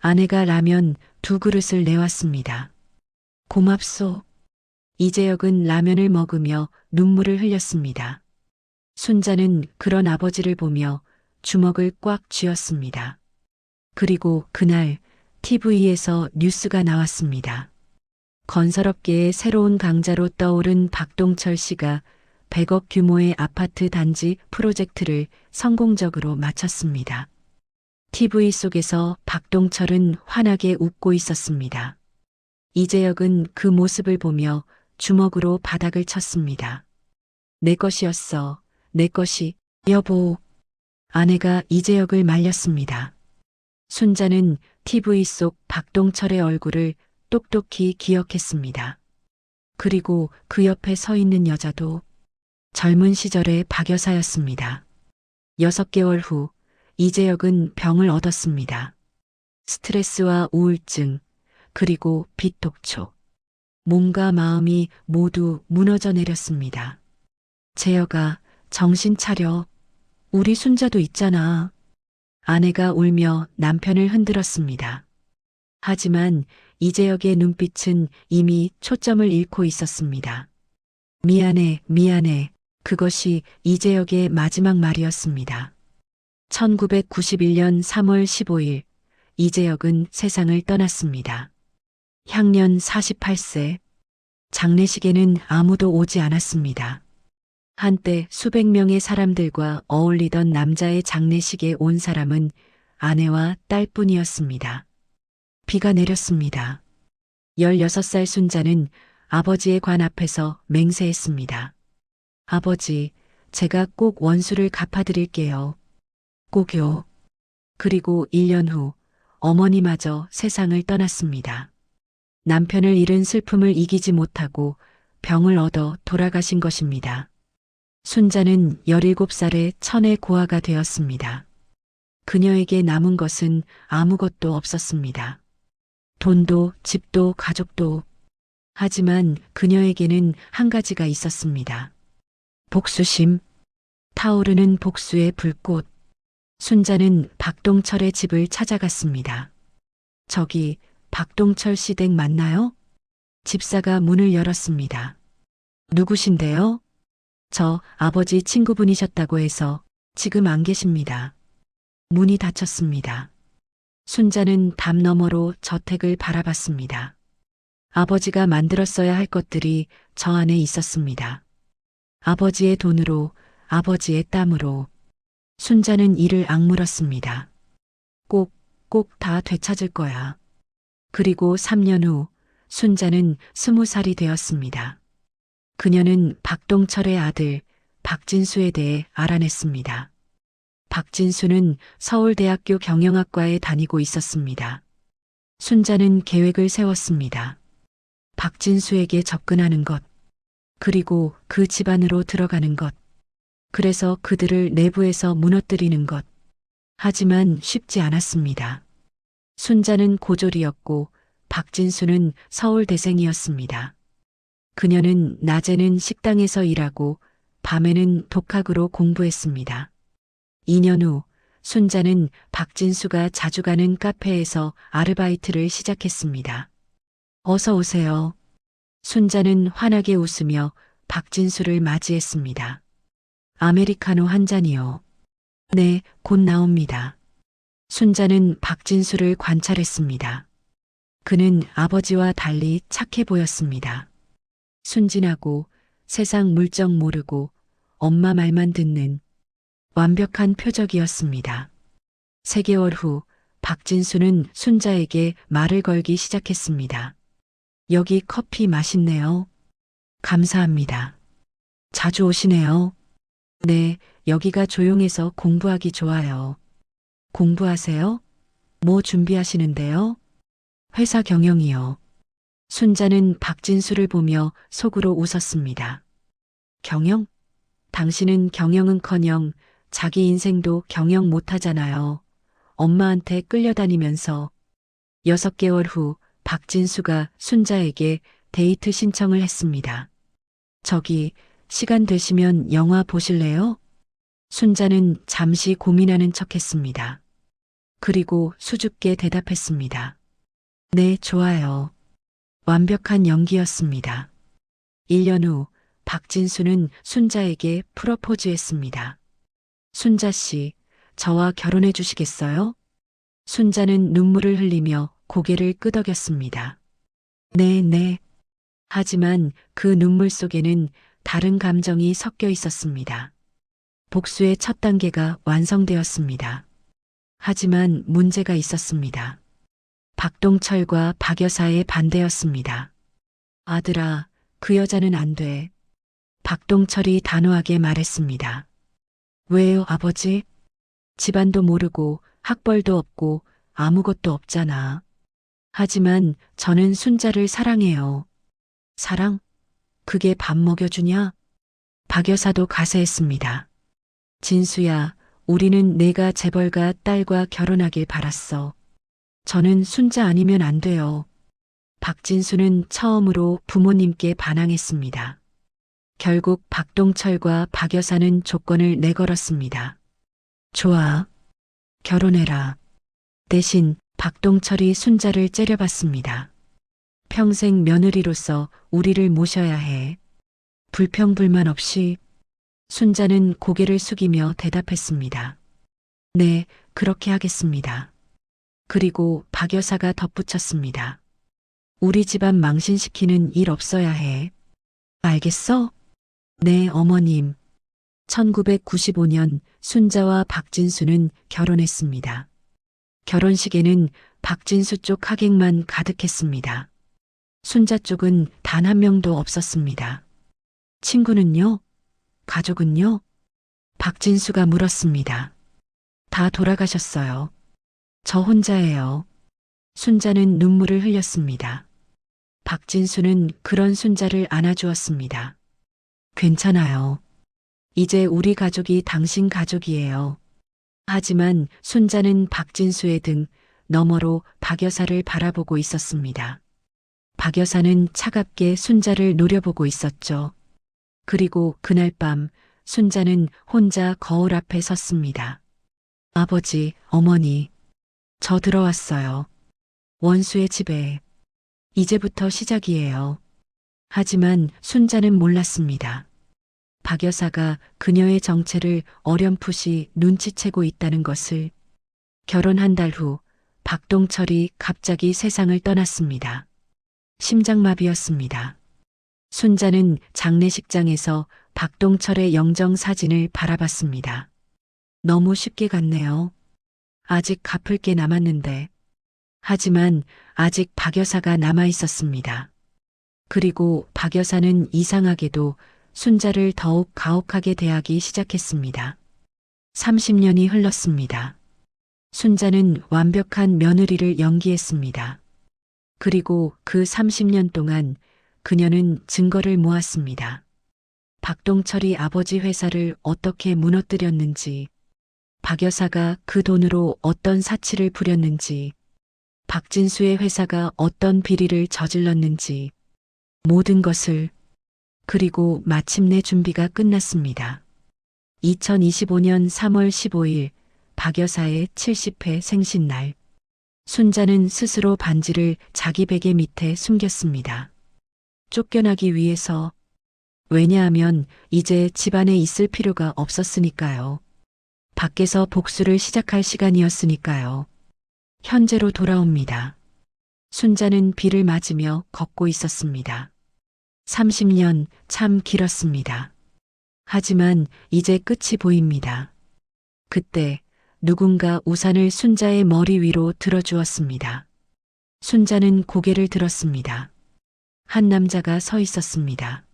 아내가 라면 2그릇을 내왔습니다. 고맙소. 이재혁은 라면을 먹으며 눈물을 흘렸습니다. 순자는 그런 아버지를 보며 주먹을 꽉 쥐었습니다. 그리고 그날 TV에서 뉴스가 나왔습니다. 건설업계의 새로운 강자로 떠오른 박동철 씨가 100억 규모의 아파트 단지 프로젝트를 성공적으로 마쳤습니다. TV 속에서 박동철은 환하게 웃고 있었습니다. 이재혁은 그 모습을 보며 주먹으로 바닥을 쳤습니다. 내 것이었어. 내 것이. 여보. 아내가 이재혁을 말렸습니다. 순자는 TV 속 박동철의 얼굴을 똑똑히 기억했습니다. 그리고 그 옆에 서 있는 여자도 젊은 시절의 박 여사였습니다. 6개월 후 이재혁은 병을 얻었습니다. 스트레스와 우울증, 그리고 빚 독촉. 몸과 마음이 모두 무너져 내렸습니다. 재혁아, 정신 차려. 우리 순자도 있잖아. 아내가 울며 남편을 흔들었습니다. 하지만 이재혁의 눈빛은 이미 초점을 잃고 있었습니다. 미안해, 미안해. 그것이 이재혁의 마지막 말이었습니다. 1991년 3월 15일, 이재혁은 세상을 떠났습니다. 향년 48세. 장례식에는 아무도 오지 않았습니다. 한때 수백 명의 사람들과 어울리던 남자의 장례식에 온 사람은 아내와 딸뿐이었습니다. 비가 내렸습니다. 16살 순자는 아버지의 관 앞에서 맹세했습니다. 아버지, 제가 꼭 원수를 갚아드릴게요. 꼭요. 그리고 1년 후 어머니마저 세상을 떠났습니다. 남편을 잃은 슬픔을 이기지 못하고 병을 얻어 돌아가신 것입니다. 순자는 17살에 천의 고아가 되었습니다. 그녀에게 남은 것은 아무것도 없었습니다. 돈도 집도 가족도. 하지만 그녀에게는 한 가지가 있었습니다. 복수심. 타오르는 복수의 불꽃. 순자는 박동철의 집을 찾아갔습니다. 저기 박동철 씨 댁 맞나요? 집사가 문을 열었습니다. 누구신데요? 저 아버지 친구분이셨다고 해서 지금 안 계십니다. 문이 닫혔습니다. 순자는 담 너머로 저택을 바라봤습니다. 아버지가 만들었어야 할 것들이 저 안에 있었습니다. 아버지의 돈으로, 아버지의 땀으로. 순자는 이를 악물었습니다. 꼭 다 되찾을 거야. 그리고 3년 후 순자는 20살이 되었습니다. 그녀는 박동철의 아들 박진수에 대해 알아냈습니다. 박진수는 서울대학교 경영학과에 다니고 있었습니다. 순자는 계획을 세웠습니다. 박진수에게 접근하는 것, 그리고 그 집안으로 들어가는 것, 그래서 그들을 내부에서 무너뜨리는 것. 하지만 쉽지 않았습니다. 순자는 고졸이었고 박진수는 서울대생이었습니다. 그녀는 낮에는 식당에서 일하고 밤에는 독학으로 공부했습니다. 2년 후 순자는 박진수가 자주 가는 카페에서 아르바이트를 시작했습니다. 어서 오세요. 순자는 환하게 웃으며 박진수를 맞이했습니다. 아메리카노 한 잔이요. 네, 곧 나옵니다. 순자는 박진수를 관찰했습니다. 그는 아버지와 달리 착해 보였습니다. 순진하고 세상 물정 모르고 엄마 말만 듣는 완벽한 표적이었습니다. 3개월 후 박진수는 순자에게 말을 걸기 시작했습니다. 여기 커피 맛있네요. 감사합니다. 자주 오시네요. 네, 여기가 조용해서 공부하기 좋아요. 공부하세요? 뭐 준비하시는데요? 회사 경영이요. 순자는 박진수를 보며 속으로 웃었습니다. 경영? 당신은 경영은커녕 자기 인생도 경영 못하잖아요. 엄마한테 끌려다니면서. 6개월 후 박진수가 순자에게 데이트 신청을 했습니다. 저기 시간 되시면 영화 보실래요? 순자는 잠시 고민하는 척했습니다. 그리고 수줍게 대답했습니다. 네, 좋아요. 완벽한 연기였습니다. 1년 후 박진수는 순자에게 프러포즈했습니다. 순자 씨, 저와 결혼해 주시겠어요? 순자는 눈물을 흘리며 고개를 끄덕였습니다. 네. 하지만 그 눈물 속에는 다른 감정이 섞여 있었습니다. 복수의 첫 단계가 완성되었습니다. 하지만 문제가 있었습니다. 박동철과 박 여사의 반대였습니다. 아들아, 그 여자는 안 돼. 박동철이 단호하게 말했습니다. 왜요, 아버지? 집안도 모르고 학벌도 없고 아무것도 없잖아. 하지만 저는 순자를 사랑해요. 사랑? 그게 밥 먹여주냐? 박 여사도 가세했습니다. 진수야, 우리는 내가 재벌가 딸과 결혼하길 바랐어. 저는 순자 아니면 안 돼요. 박진수는 처음으로 부모님께 반항했습니다. 결국 박동철과 박 여사는 조건을 내걸었습니다. 좋아. 결혼해라. 대신 박동철이 순자를 째려봤습니다. 평생 며느리로서 우리를 모셔야 해. 불평불만 없이. 순자는 고개를 숙이며 대답했습니다. 네, 그렇게 하겠습니다. 그리고 박 여사가 덧붙였습니다. 우리 집안 망신시키는 일 없어야 해. 알겠어? 네, 어머님. 1995년 순자와 박진수는 결혼했습니다. 결혼식에는 박진수 쪽 하객만 가득했습니다. 순자 쪽은 단 한 명도 없었습니다. 친구는요? 가족은요? 박진수가 물었습니다. 다 돌아가셨어요. 저 혼자예요. 순자는 눈물을 흘렸습니다. 박진수는 그런 순자를 안아주었습니다. 괜찮아요. 이제 우리 가족이 당신 가족이에요. 하지만 순자는 박진수의 등 너머로 박 여사를 바라보고 있었습니다. 박 여사는 차갑게 순자를 노려보고 있었죠. 그리고 그날 밤 순자는 혼자 거울 앞에 섰습니다. 아버지, 어머니, 저 들어왔어요. 원수의 집에. 이제부터 시작이에요. 하지만 순자는 몰랐습니다. 박 여사가 그녀의 정체를 어렴풋이 눈치채고 있다는 것을. 결혼 한 달 후 박동철이 갑자기 세상을 떠났습니다. 심장마비였습니다. 순자는 장례식장에서 박동철의 영정 사진을 바라봤습니다. 너무 쉽게 갔네요. 아직 갚을 게 남았는데. 하지만 아직 박 여사가 남아 있었습니다. 그리고 박 여사는 이상하게도 순자를 더욱 가혹하게 대하기 시작했습니다. 30년이 흘렀습니다. 순자는 완벽한 며느리를 연기했습니다. 그리고 그 30년 동안 그녀는 증거를 모았습니다. 박동철이 아버지 회사를 어떻게 무너뜨렸는지, 박 여사가 그 돈으로 어떤 사치를 부렸는지, 박진수의 회사가 어떤 비리를 저질렀는지, 모든 것을. 그리고 마침내 준비가 끝났습니다. 2025년 3월 15일 박 여사의 70회 생신날. 순자는 스스로 반지를 자기 베개 밑에 숨겼습니다. 쫓겨나기 위해서. 왜냐하면 이제 집안에 있을 필요가 없었으니까요. 밖에서 복수를 시작할 시간이었으니까요. 현재로 돌아옵니다. 순자는 비를 맞으며 걷고 있었습니다. 30년 참 길었습니다. 하지만 이제 끝이 보입니다. 그때 누군가 우산을 순자의 머리 위로 들어주었습니다. 순자는 고개를 들었습니다. 한 남자가 서 있었습니다.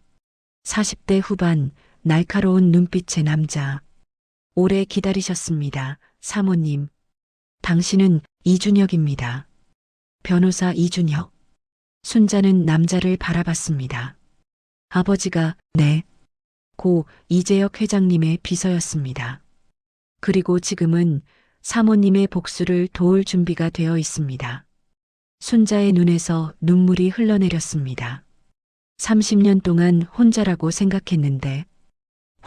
40대 후반 날카로운 눈빛의 남자. 오래 기다리셨습니다, 사모님. 당신은 이준혁입니다. 변호사 이준혁. 순자는 남자를 바라봤습니다. 아버지가, 네. 고 이재혁 회장님의 비서였습니다. 그리고 지금은 사모님의 복수를 도울 준비가 되어 있습니다. 순자의 눈에서 눈물이 흘러내렸습니다. 30년 동안 혼자라고 생각했는데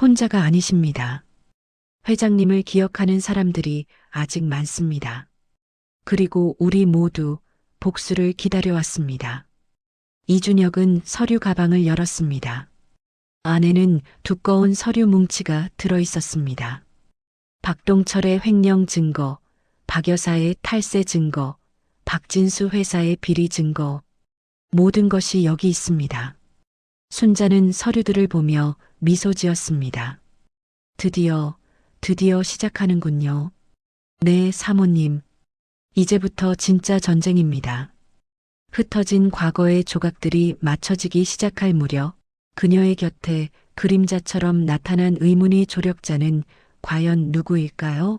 혼자가 아니십니다. 회장님을 기억하는 사람들이 아직 많습니다. 그리고 우리 모두 복수를 기다려왔습니다. 이준혁은 서류 가방을 열었습니다. 안에는 두꺼운 서류 뭉치가 들어 있었습니다. 박동철의 횡령 증거, 박 여사의 탈세 증거, 박진수 회사의 비리 증거, 모든 것이 여기 있습니다. 순자는 서류들을 보며 미소 지었습니다. 드디어 시작하는군요. 네, 사모님. 이제부터 진짜 전쟁입니다. 흩어진 과거의 조각들이 맞춰지기 시작할 무렵 그녀의 곁에 그림자처럼 나타난 의문의 조력자는 과연 누구일까요?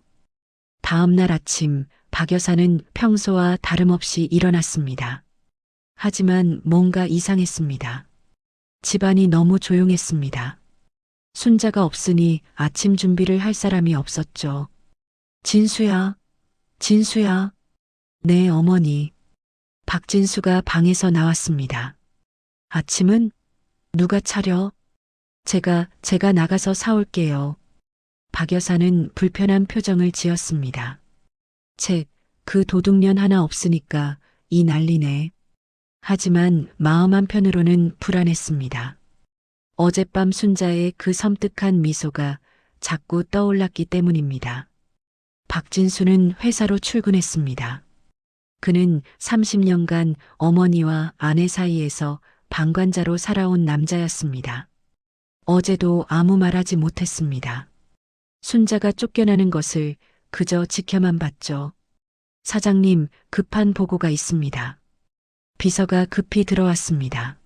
다음 날 아침 박 여사는 평소와 다름없이 일어났습니다. 하지만 뭔가 이상했습니다. 집안이 너무 조용했습니다. 순자가 없으니 아침 준비를 할 사람이 없었죠. 진수야, 진수야. 네, 어머니. 박진수가 방에서 나왔습니다. 아침은 누가 차려? 제가 나가서 사올게요. 박 여사는 불편한 표정을 지었습니다. 그 도둑년 하나 없으니까 이 난리네. 하지만 마음 한편으로는 불안했습니다. 어젯밤 순자의 그 섬뜩한 미소가 자꾸 떠올랐기 때문입니다. 박진수는 회사로 출근했습니다. 그는 30년간 어머니와 아내 사이에서 방관자로 살아온 남자였습니다. 어제도 아무 말하지 못했습니다. 순자가 쫓겨나는 것을 그저 지켜만 봤죠. 사장님, 급한 보고가 있습니다. 비서가 급히 들어왔습니다.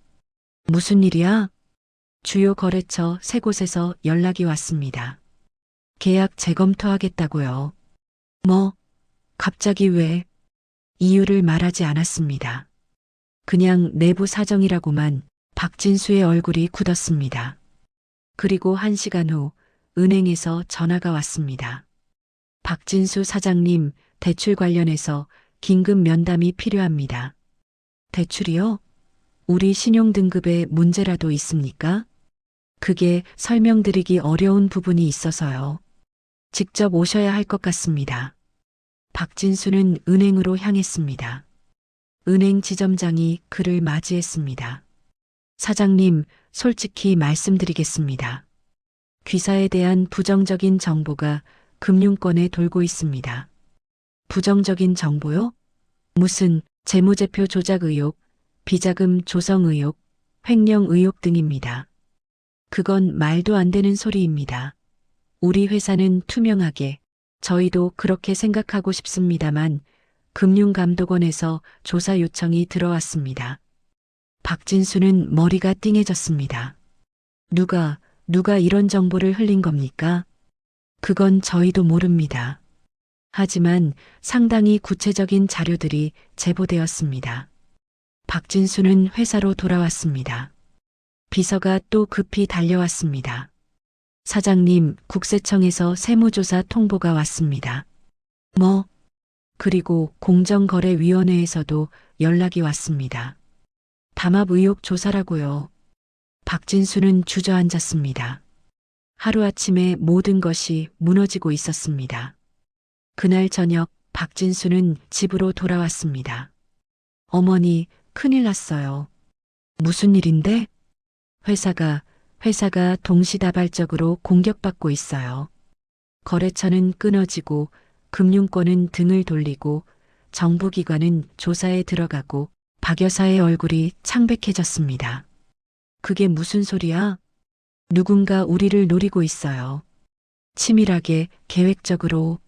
무슨 일이야? 주요 거래처 3곳에서 연락이 왔습니다. 계약 재검토하겠다고요. 뭐, 갑자기 왜? 이유를 말하지 않았습니다. 그냥 내부 사정이라고만. 박진수의 얼굴이 굳었습니다. 그리고 1시간 후 은행에서 전화가 왔습니다. 박진수 사장님, 대출 관련해서 긴급 면담이 필요합니다. 대출이요? 우리 신용등급에 문제라도 있습니까? 그게 설명드리기 어려운 부분이 있어서요. 직접 오셔야 할 것 같습니다. 박진수는 은행으로 향했습니다. 은행 지점장이 그를 맞이했습니다. 사장님, 솔직히 말씀드리겠습니다. 귀사에 대한 부정적인 정보가 금융권에 돌고 있습니다. 부정적인 정보요? 무슨 재무제표 조작 의혹, 비자금 조성 의혹, 횡령 의혹 등입니다. 그건 말도 안 되는 소리입니다. 우리 회사는 투명하게, 저희도 그렇게 생각하고 싶습니다만 금융감독원에서 조사 요청이 들어왔습니다. 박진수는 머리가 띵해졌습니다. 누가 이런 정보를 흘린 겁니까? 그건 저희도 모릅니다. 하지만 상당히 구체적인 자료들이 제보되었습니다. 박진수는 회사로 돌아왔습니다. 비서가 또 급히 달려왔습니다. 사장님, 국세청에서 세무조사 통보가 왔습니다. 뭐? 그리고 공정거래위원회에서도 연락이 왔습니다. 담합 의혹 조사라고요. 박진수는 주저앉았습니다. 하루아침에 모든 것이 무너지고 있었습니다. 그날 저녁 박진수는 집으로 돌아왔습니다. 어머니, 큰일 났어요. 무슨 일인데? 회사가 동시다발적으로 공격받고 있어요. 거래처는 끊어지고 금융권은 등을 돌리고 정부기관은 조사에 들어가고 박 여사의 얼굴이 창백해졌습니다. 그게 무슨 소리야? 누군가 우리를 노리고 있어요. 치밀하게, 계획적으로.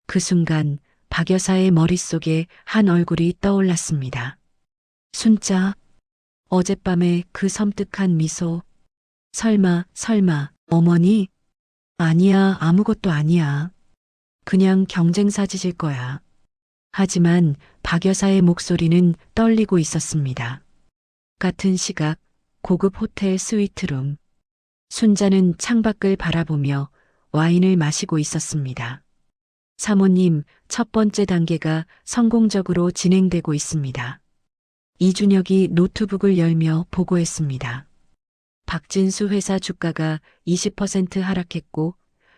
그 순간 박 여사의 머릿속에 한 얼굴이 떠올랐습니다. 순자, 어젯밤에 그 섬뜩한 미소. 설마, 어머니? 아니야, 아무것도 아니야. 그냥 경쟁사 짓일 거야. 하지만 박 여사의 목소리는 떨리고 있었습니다. 같은 시각, 고급 호텔 스위트룸. 순자는 창밖을 바라보며 와인을 마시고 있었습니다. 사모님, 첫 번째 단계가 성공적으로 진행되고 있습니다. 이준혁이 노트북을 열며 보고했습니다. 박진수 회사 주가가 20% 하락했고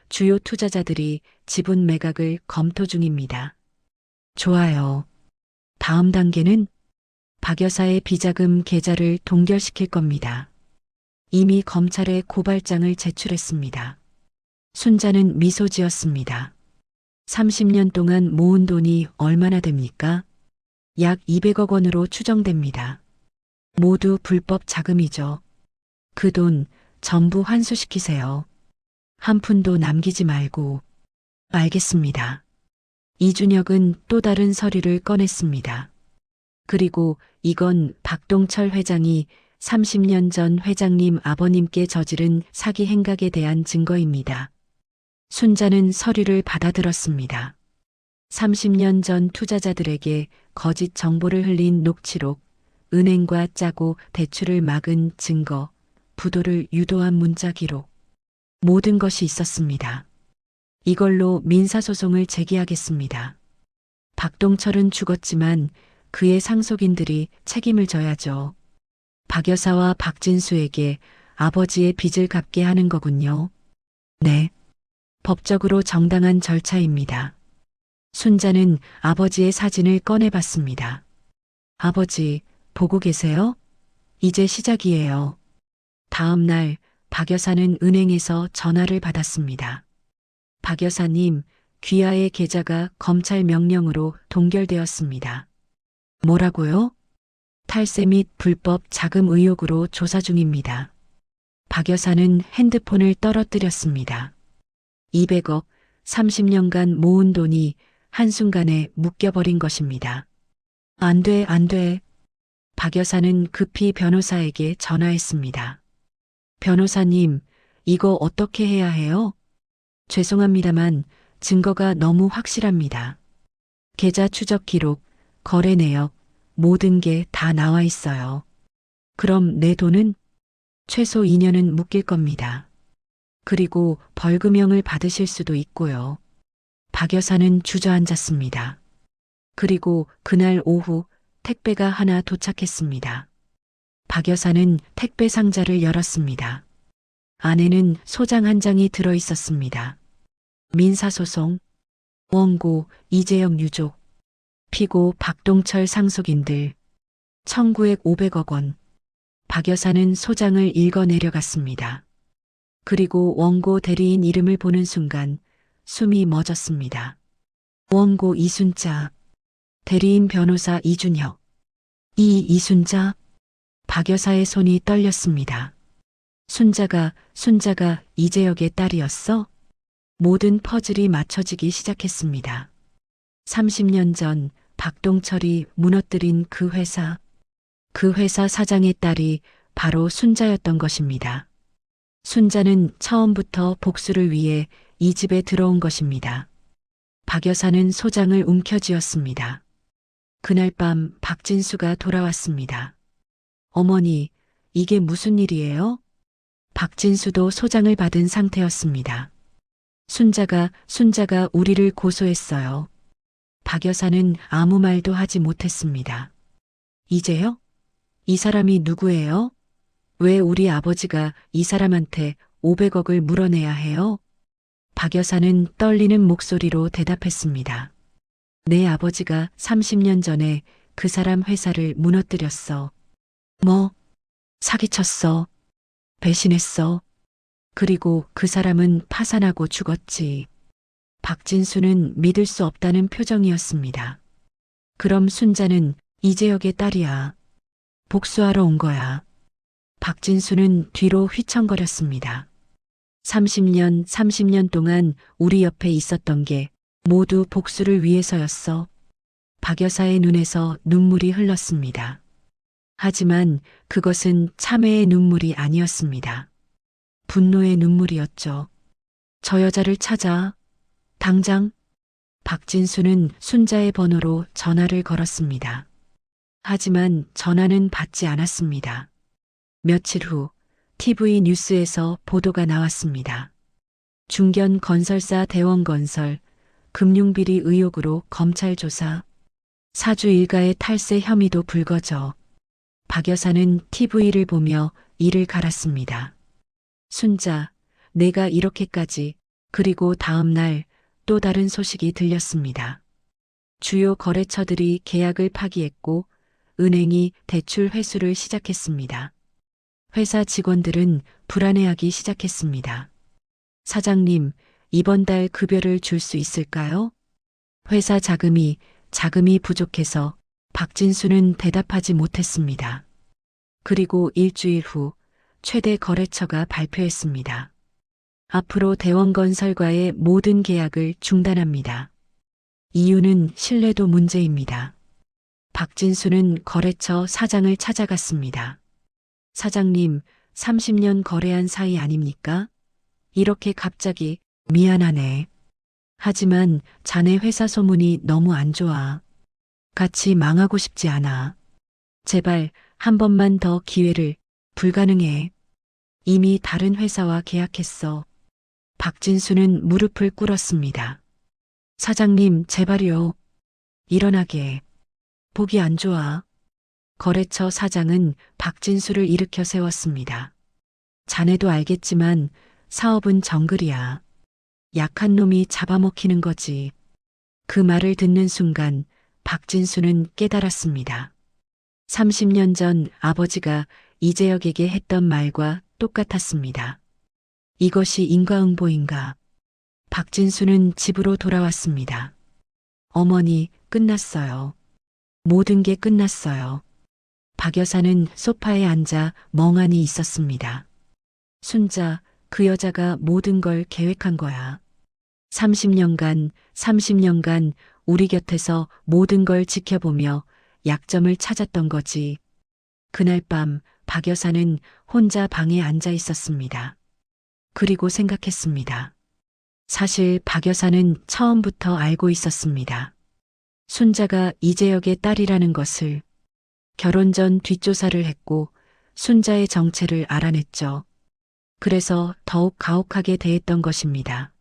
주요 투자자들이 지분 매각을 검토 중입니다. 좋아요. 다음 단계는 박 여사의 비자금 계좌를 동결시킬 겁니다. 이미 검찰에 고발장을 제출했습니다. 순자는 미소 지었습니다. 30년 동안 모은 돈이 얼마나 됩니까? 약 200억 원으로 추정됩니다. 모두 불법 자금이죠. 그 돈 전부 환수시키세요. 한 푼도 남기지 말고. 알겠습니다. 이준혁은 또 다른 서류를 꺼냈습니다. 그리고 이건 박동철 회장이 30년 전 회장님 아버님께 저지른 사기 행각에 대한 증거입니다. 순자는 서류를 받아들었습니다. 30년 전 투자자들에게 거짓 정보를 흘린 녹취록, 은행과 짜고 대출을 막은 증거, 부도를 유도한 문자 기록. 모든 것이 있었습니다. 이걸로 민사소송을 제기하겠습니다. 박동철은 죽었지만 그의 상속인들이 책임을 져야죠. 박 여사와 박진수에게 아버지의 빚을 갚게 하는 거군요. 네. 법적으로 정당한 절차입니다. 순자는 아버지의 사진을 꺼내봤습니다. 아버지, 보고 계세요? 이제 시작이에요. 다음 날 박 여사는 은행에서 전화를 받았습니다. 박 여사님, 귀하의 계좌가 검찰 명령으로 동결되었습니다. 뭐라고요? 탈세 및 불법 자금 의혹으로 조사 중입니다. 박 여사는 핸드폰을 떨어뜨렸습니다. 200억, 30년간 모은 돈이 한순간에 묶여버린 것입니다. 안 돼, 안 돼. 박 여사는 급히 변호사에게 전화했습니다. 변호사님, 이거 어떻게 해야 해요? 죄송합니다만 증거가 너무 확실합니다. 계좌 추적 기록, 거래 내역, 모든 게 다 나와 있어요. 그럼 내 돈은? 최소 2년은 묶일 겁니다. 그리고 벌금형을 받으실 수도 있고요. 박 여사는 주저앉았습니다. 그리고 그날 오후 택배가 하나 도착했습니다. 박 여사는 택배 상자를 열었습니다. 안에는 소장 한 장이 들어 있었습니다. 민사소송, 원고 이재영 유족, 피고 박동철 상속인들, 청구액 500억 원. 박 여사는 소장을 읽어 내려갔습니다. 그리고 원고 대리인 이름을 보는 순간 숨이 멎었습니다. 원고 이순자, 대리인 변호사 이준혁. 이 이순자? 박 여사의 손이 떨렸습니다. 순자가 이재혁의 딸이었어? 모든 퍼즐이 맞춰지기 시작했습니다. 30년 전 박동철이 무너뜨린 그 회사 사장의 딸이 바로 순자였던 것입니다. 순자는 처음부터 복수를 위해 이 집에 들어온 것입니다. 박 여사는 소장을 움켜쥐었습니다. 그날 밤 박진수가 돌아왔습니다. 어머니, 이게 무슨 일이에요? 박진수도 소장을 받은 상태였습니다. 순자가 우리를 고소했어요. 박 여사는 아무 말도 하지 못했습니다. 이제요? 이 사람이 누구예요? 왜 우리 아버지가 이 사람한테 500억을 물어내야 해요? 박 여사는 떨리는 목소리로 대답했습니다. 내 아버지가 30년 전에 그 사람 회사를 무너뜨렸어. 뭐? 사기쳤어. 배신했어. 그리고 그 사람은 파산하고 죽었지. 박진수는 믿을 수 없다는 표정이었습니다. 그럼 순자는 이재혁의 딸이야. 복수하러 온 거야. 박진수는 뒤로 휘청거렸습니다. 30년 동안 우리 옆에 있었던 게 모두 복수를 위해서였어. 박 여사의 눈에서 눈물이 흘렀습니다. 하지만 그것은 참회의 눈물이 아니었습니다. 분노의 눈물이었죠. 저 여자를 찾아. 당장. 박진수는 순자의 번호로 전화를 걸었습니다. 하지만 전화는 받지 않았습니다. 며칠 후 TV 뉴스에서 보도가 나왔습니다. 중견 건설사 대원건설 금융비리 의혹으로 검찰 조사. 사주 일가의 탈세 혐의도 불거져. 박 여사는 TV를 보며 이를 갈았습니다. 순자, 내가 이렇게까지. 그리고 다음 날 또 다른 소식이 들렸습니다. 주요 거래처들이 계약을 파기했고 은행이 대출 회수를 시작했습니다. 회사 직원들은 불안해하기 시작했습니다. 사장님, 이번 달 급여를 줄 수 있을까요? 회사 자금이 부족해서 박진수는 대답하지 못했습니다. 그리고 일주일 후 최대 거래처가 발표했습니다. 앞으로 대원건설과의 모든 계약을 중단합니다. 이유는 신뢰도 문제입니다. 박진수는 거래처 사장을 찾아갔습니다. 사장님, 30년 거래한 사이 아닙니까? 이렇게 갑자기. 미안하네. 하지만 자네 회사 소문이 너무 안 좋아. 같이 망하고 싶지 않아. 제발 한 번만 더 기회를. 불가능해. 이미 다른 회사와 계약했어. 박진수는 무릎을 꿇었습니다. 사장님, 제발요. 일어나게. 보기 안 좋아. 거래처 사장은 박진수를 일으켜 세웠습니다. 자네도 알겠지만 사업은 정글이야. 약한 놈이 잡아먹히는 거지. 그 말을 듣는 순간 박진수는 깨달았습니다. 30년 전 아버지가 이재혁에게 했던 말과 똑같았습니다. 이것이 인과응보인가? 박진수는 집으로 돌아왔습니다. 어머니, 끝났어요. 모든 게 끝났어요. 박 여사는 소파에 앉아 멍하니 있었습니다. 순자, 그 여자가 모든 걸 계획한 거야. 30년간 우리 곁에서 모든 걸 지켜보며 약점을 찾았던 거지. 그날 밤 박 여사는 혼자 방에 앉아 있었습니다. 그리고 생각했습니다. 사실 박 여사는 처음부터 알고 있었습니다. 순자가 이재혁의 딸이라는 것을. 결혼 전 뒷조사를 했고 순자의 정체를 알아냈죠. 그래서 더욱 가혹하게 대했던 것입니다.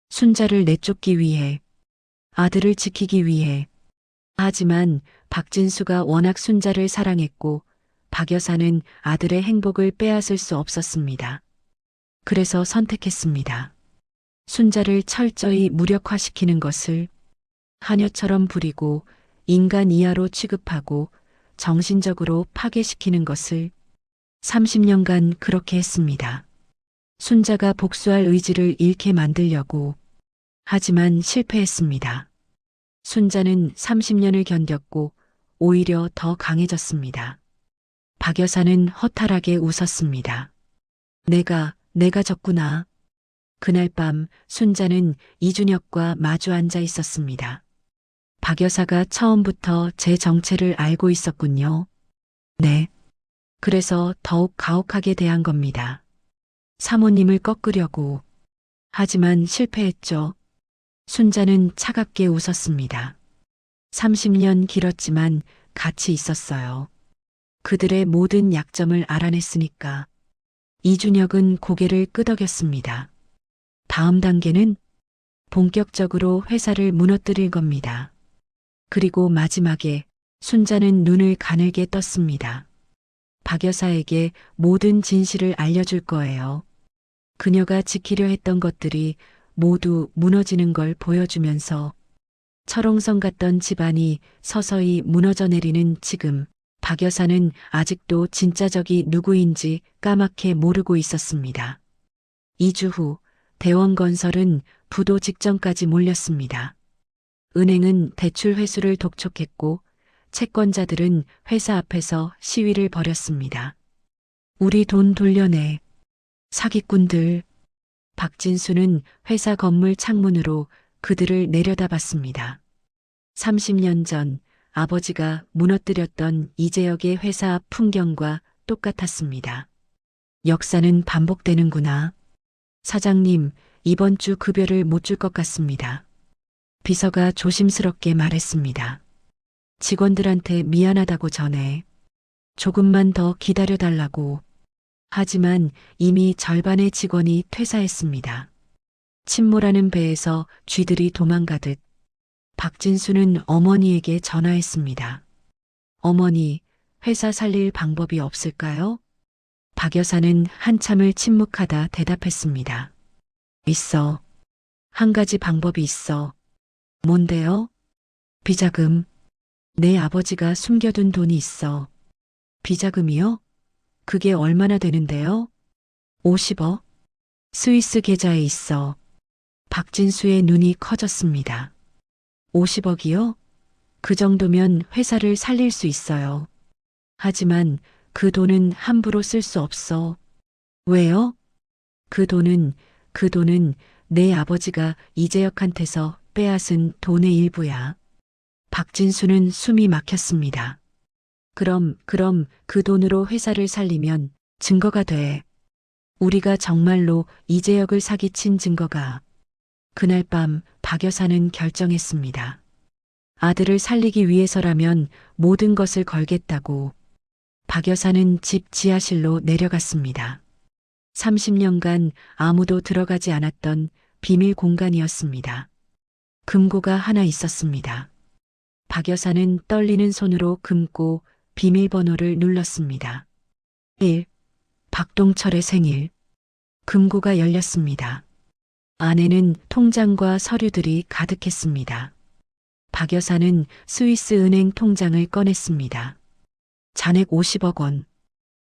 순자를 내쫓기 위해, 아들을 지키기 위해. 하지만 박진수가 워낙 순자를 사랑했고 박 여사는 아들의 행복을 빼앗을 수 없었습니다. 그래서 선택했습니다. 순자를 철저히 무력화시키는 것을 하녀처럼 부리고 인간 이하로 취급하고 정신적으로 파괴시키는 것을 30년간 그렇게 했습니다. 순자가 복수할 의지를 잃게 만들려고 하지만 실패했습니다. 순자는 30년을 견뎠고 오히려 더 강해졌습니다. 박 여사는 허탈하게 웃었습니다. 내가 졌구나. 그날 밤 순자는 이준혁과 마주 앉아 있었습니다. 박 여사가 처음부터 제 정체를 알고 있었군요. 네. 그래서 더욱 가혹하게 대한 겁니다. 사모님을 꺾으려고. 하지만 실패했죠. 순자는 차갑게 웃었습니다. 30년 길었지만 가치 있었어요. 그들의 모든 약점을 알아냈으니까. 이준혁은 고개를 끄덕였습니다. 다음 단계는 본격적으로 회사를 무너뜨릴 겁니다. 그리고 마지막에 순자는 눈을 가늘게 떴습니다. 박 여사에게 모든 진실을 알려줄 거예요. 그녀가 지키려 했던 것들이 모두 무너지는 걸 보여주면서 철옹성 같던 집안이 서서히 무너져 내리는 지금 박 여사는 아직도 진짜 적이 누구인지 까맣게 모르고 있었습니다. 2주 후 대원건설은 부도 직전까지 몰렸습니다. 은행은 대출 회수를 독촉했고 채권자들은 회사 앞에서 시위를 벌였습니다. 우리 돈 돌려내. 사기꾼들. 박진수는 회사 건물 창문으로 그들을 내려다봤습니다. 30년 전 아버지가 무너뜨렸던 이재혁의 회사 앞 풍경과 똑같았습니다. 역사는 반복되는구나. 사장님, 이번 주 급여를 못 줄 것 같습니다. 비서가 조심스럽게 말했습니다. 직원들한테 미안하다고 전해. 조금만 더 기다려달라고. 하지만 이미 절반의 직원이 퇴사했습니다. 침몰하는 배에서 쥐들이 도망가듯 박진수는 어머니에게 전화했습니다. 어머니, 회사 살릴 방법이 없을까요? 박 여사는 한참을 침묵하다 대답했습니다. 있어. 한 가지 방법이 있어. 뭔데요? 비자금. 내 아버지가 숨겨둔 돈이 있어. 비자금이요? 그게 얼마나 되는데요? 50억? 스위스 계좌에 있어. 박진수의 눈이 커졌습니다. 50억이요? 그 정도면 회사를 살릴 수 있어요. 하지만 그 돈은 함부로 쓸 수 없어. 왜요? 그 돈은 내 아버지가 이재혁한테서 빼앗은 돈의 일부야. 박진수는 숨이 막혔습니다. 그럼 그 돈으로 회사를 살리면 증거가 돼. 우리가 정말로 이재혁을 사기친 증거가. 그날 밤 박 여사는 결정했습니다. 아들을 살리기 위해서라면 모든 것을 걸겠다고. 박 여사는 집 지하실로 내려갔습니다. 30년간 아무도 들어가지 않았던 비밀 공간이었습니다. 금고가 하나 있었습니다. 박 여사는 떨리는 손으로 금고 비밀번호를 눌렀습니다. 1. 박동철의 생일. 금고가 열렸습니다. 안에는 통장과 서류들이 가득했습니다. 박 여사는 스위스 은행 통장을 꺼냈습니다. 잔액 50억 원.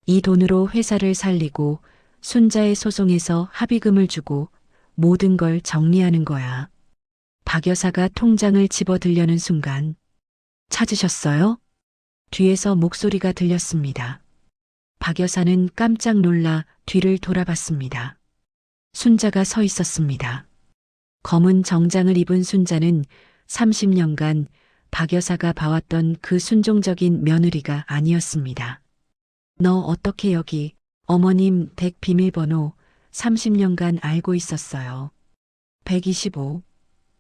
이 돈으로 회사를 살리고 순자의 소송에서 합의금을 주고 모든 걸 정리하는 거야. 박 여사가 통장을 집어들려는 순간 찾으셨어요? 뒤에서 목소리가 들렸습니다. 박 여사는 깜짝 놀라 뒤를 돌아봤습니다. 순자가 서 있었습니다. 검은 정장을 입은 순자는 30년간 박 여사가 봐왔던 그 순종적인 며느리가 아니었습니다. 너 어떻게 여기? 어머님 댁 비밀번호 30년간 알고 있었어요. 125.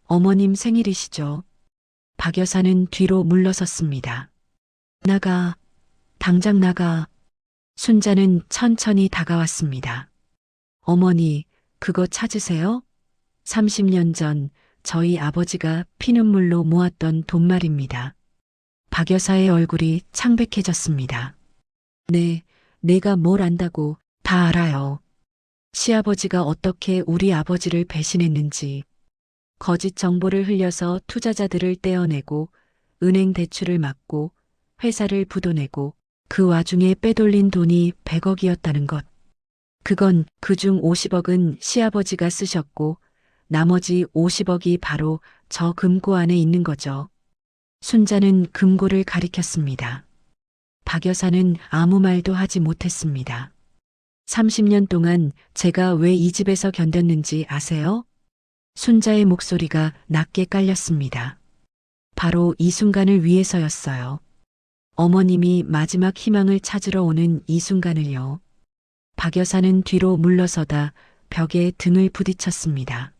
어머님 생일이시죠? 박 여사는 뒤로 물러섰습니다. 나가. 당장 나가. 순자는 천천히 다가왔습니다. 어머니, 그거 찾으세요? 30년 전 저희 아버지가 피눈물로 모았던 돈 말입니다. 박 여사의 얼굴이 창백해졌습니다. 네, 내가 뭘 안다고 다 알아요. 시아버지가 어떻게 우리 아버지를 배신했는지, 거짓 정보를 흘려서 투자자들을 떼어내고 은행 대출을 막고 회사를 부도내고 그 와중에 빼돌린 돈이 100억이었다는 것. 그건 그중 50억은 시아버지가 쓰셨고 나머지 50억이 바로 저 금고 안에 있는 거죠. 순자는 금고를 가리켰습니다. 박 여사는 아무 말도 하지 못했습니다. 30년 동안 제가 왜 이 집에서 견뎠는지 아세요? 순자의 목소리가 낮게 깔렸습니다. 바로 이 순간을 위해서였어요. 어머님이 마지막 희망을 찾으러 오는 이 순간을요. 박 여사는 뒤로 물러서다 벽에 등을 부딪혔습니다.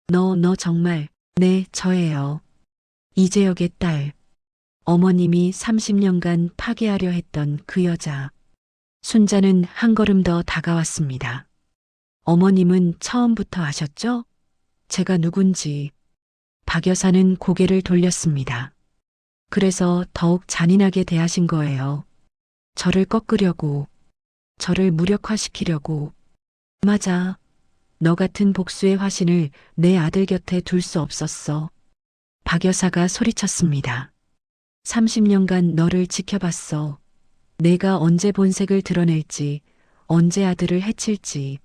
너 정말, 네, 저예요. 이재혁의 딸. 어머님이 30년간 파괴하려 했던 그 여자. 순자는 한 걸음 더 다가왔습니다. 어머님은 처음부터 아셨죠? 제가 누군지. 박 여사는 고개를 돌렸습니다. 그래서 더욱 잔인하게 대하신 거예요. 저를 꺾으려고, 저를 무력화시키려고. 맞아. 너 같은 복수의 화신을 내 아들 곁에 둘 수 없었어. 박 여사가 소리쳤습니다. 30년간 너를 지켜봤어. 내가 언제 본색을 드러낼지, 언제 아들을 해칠지.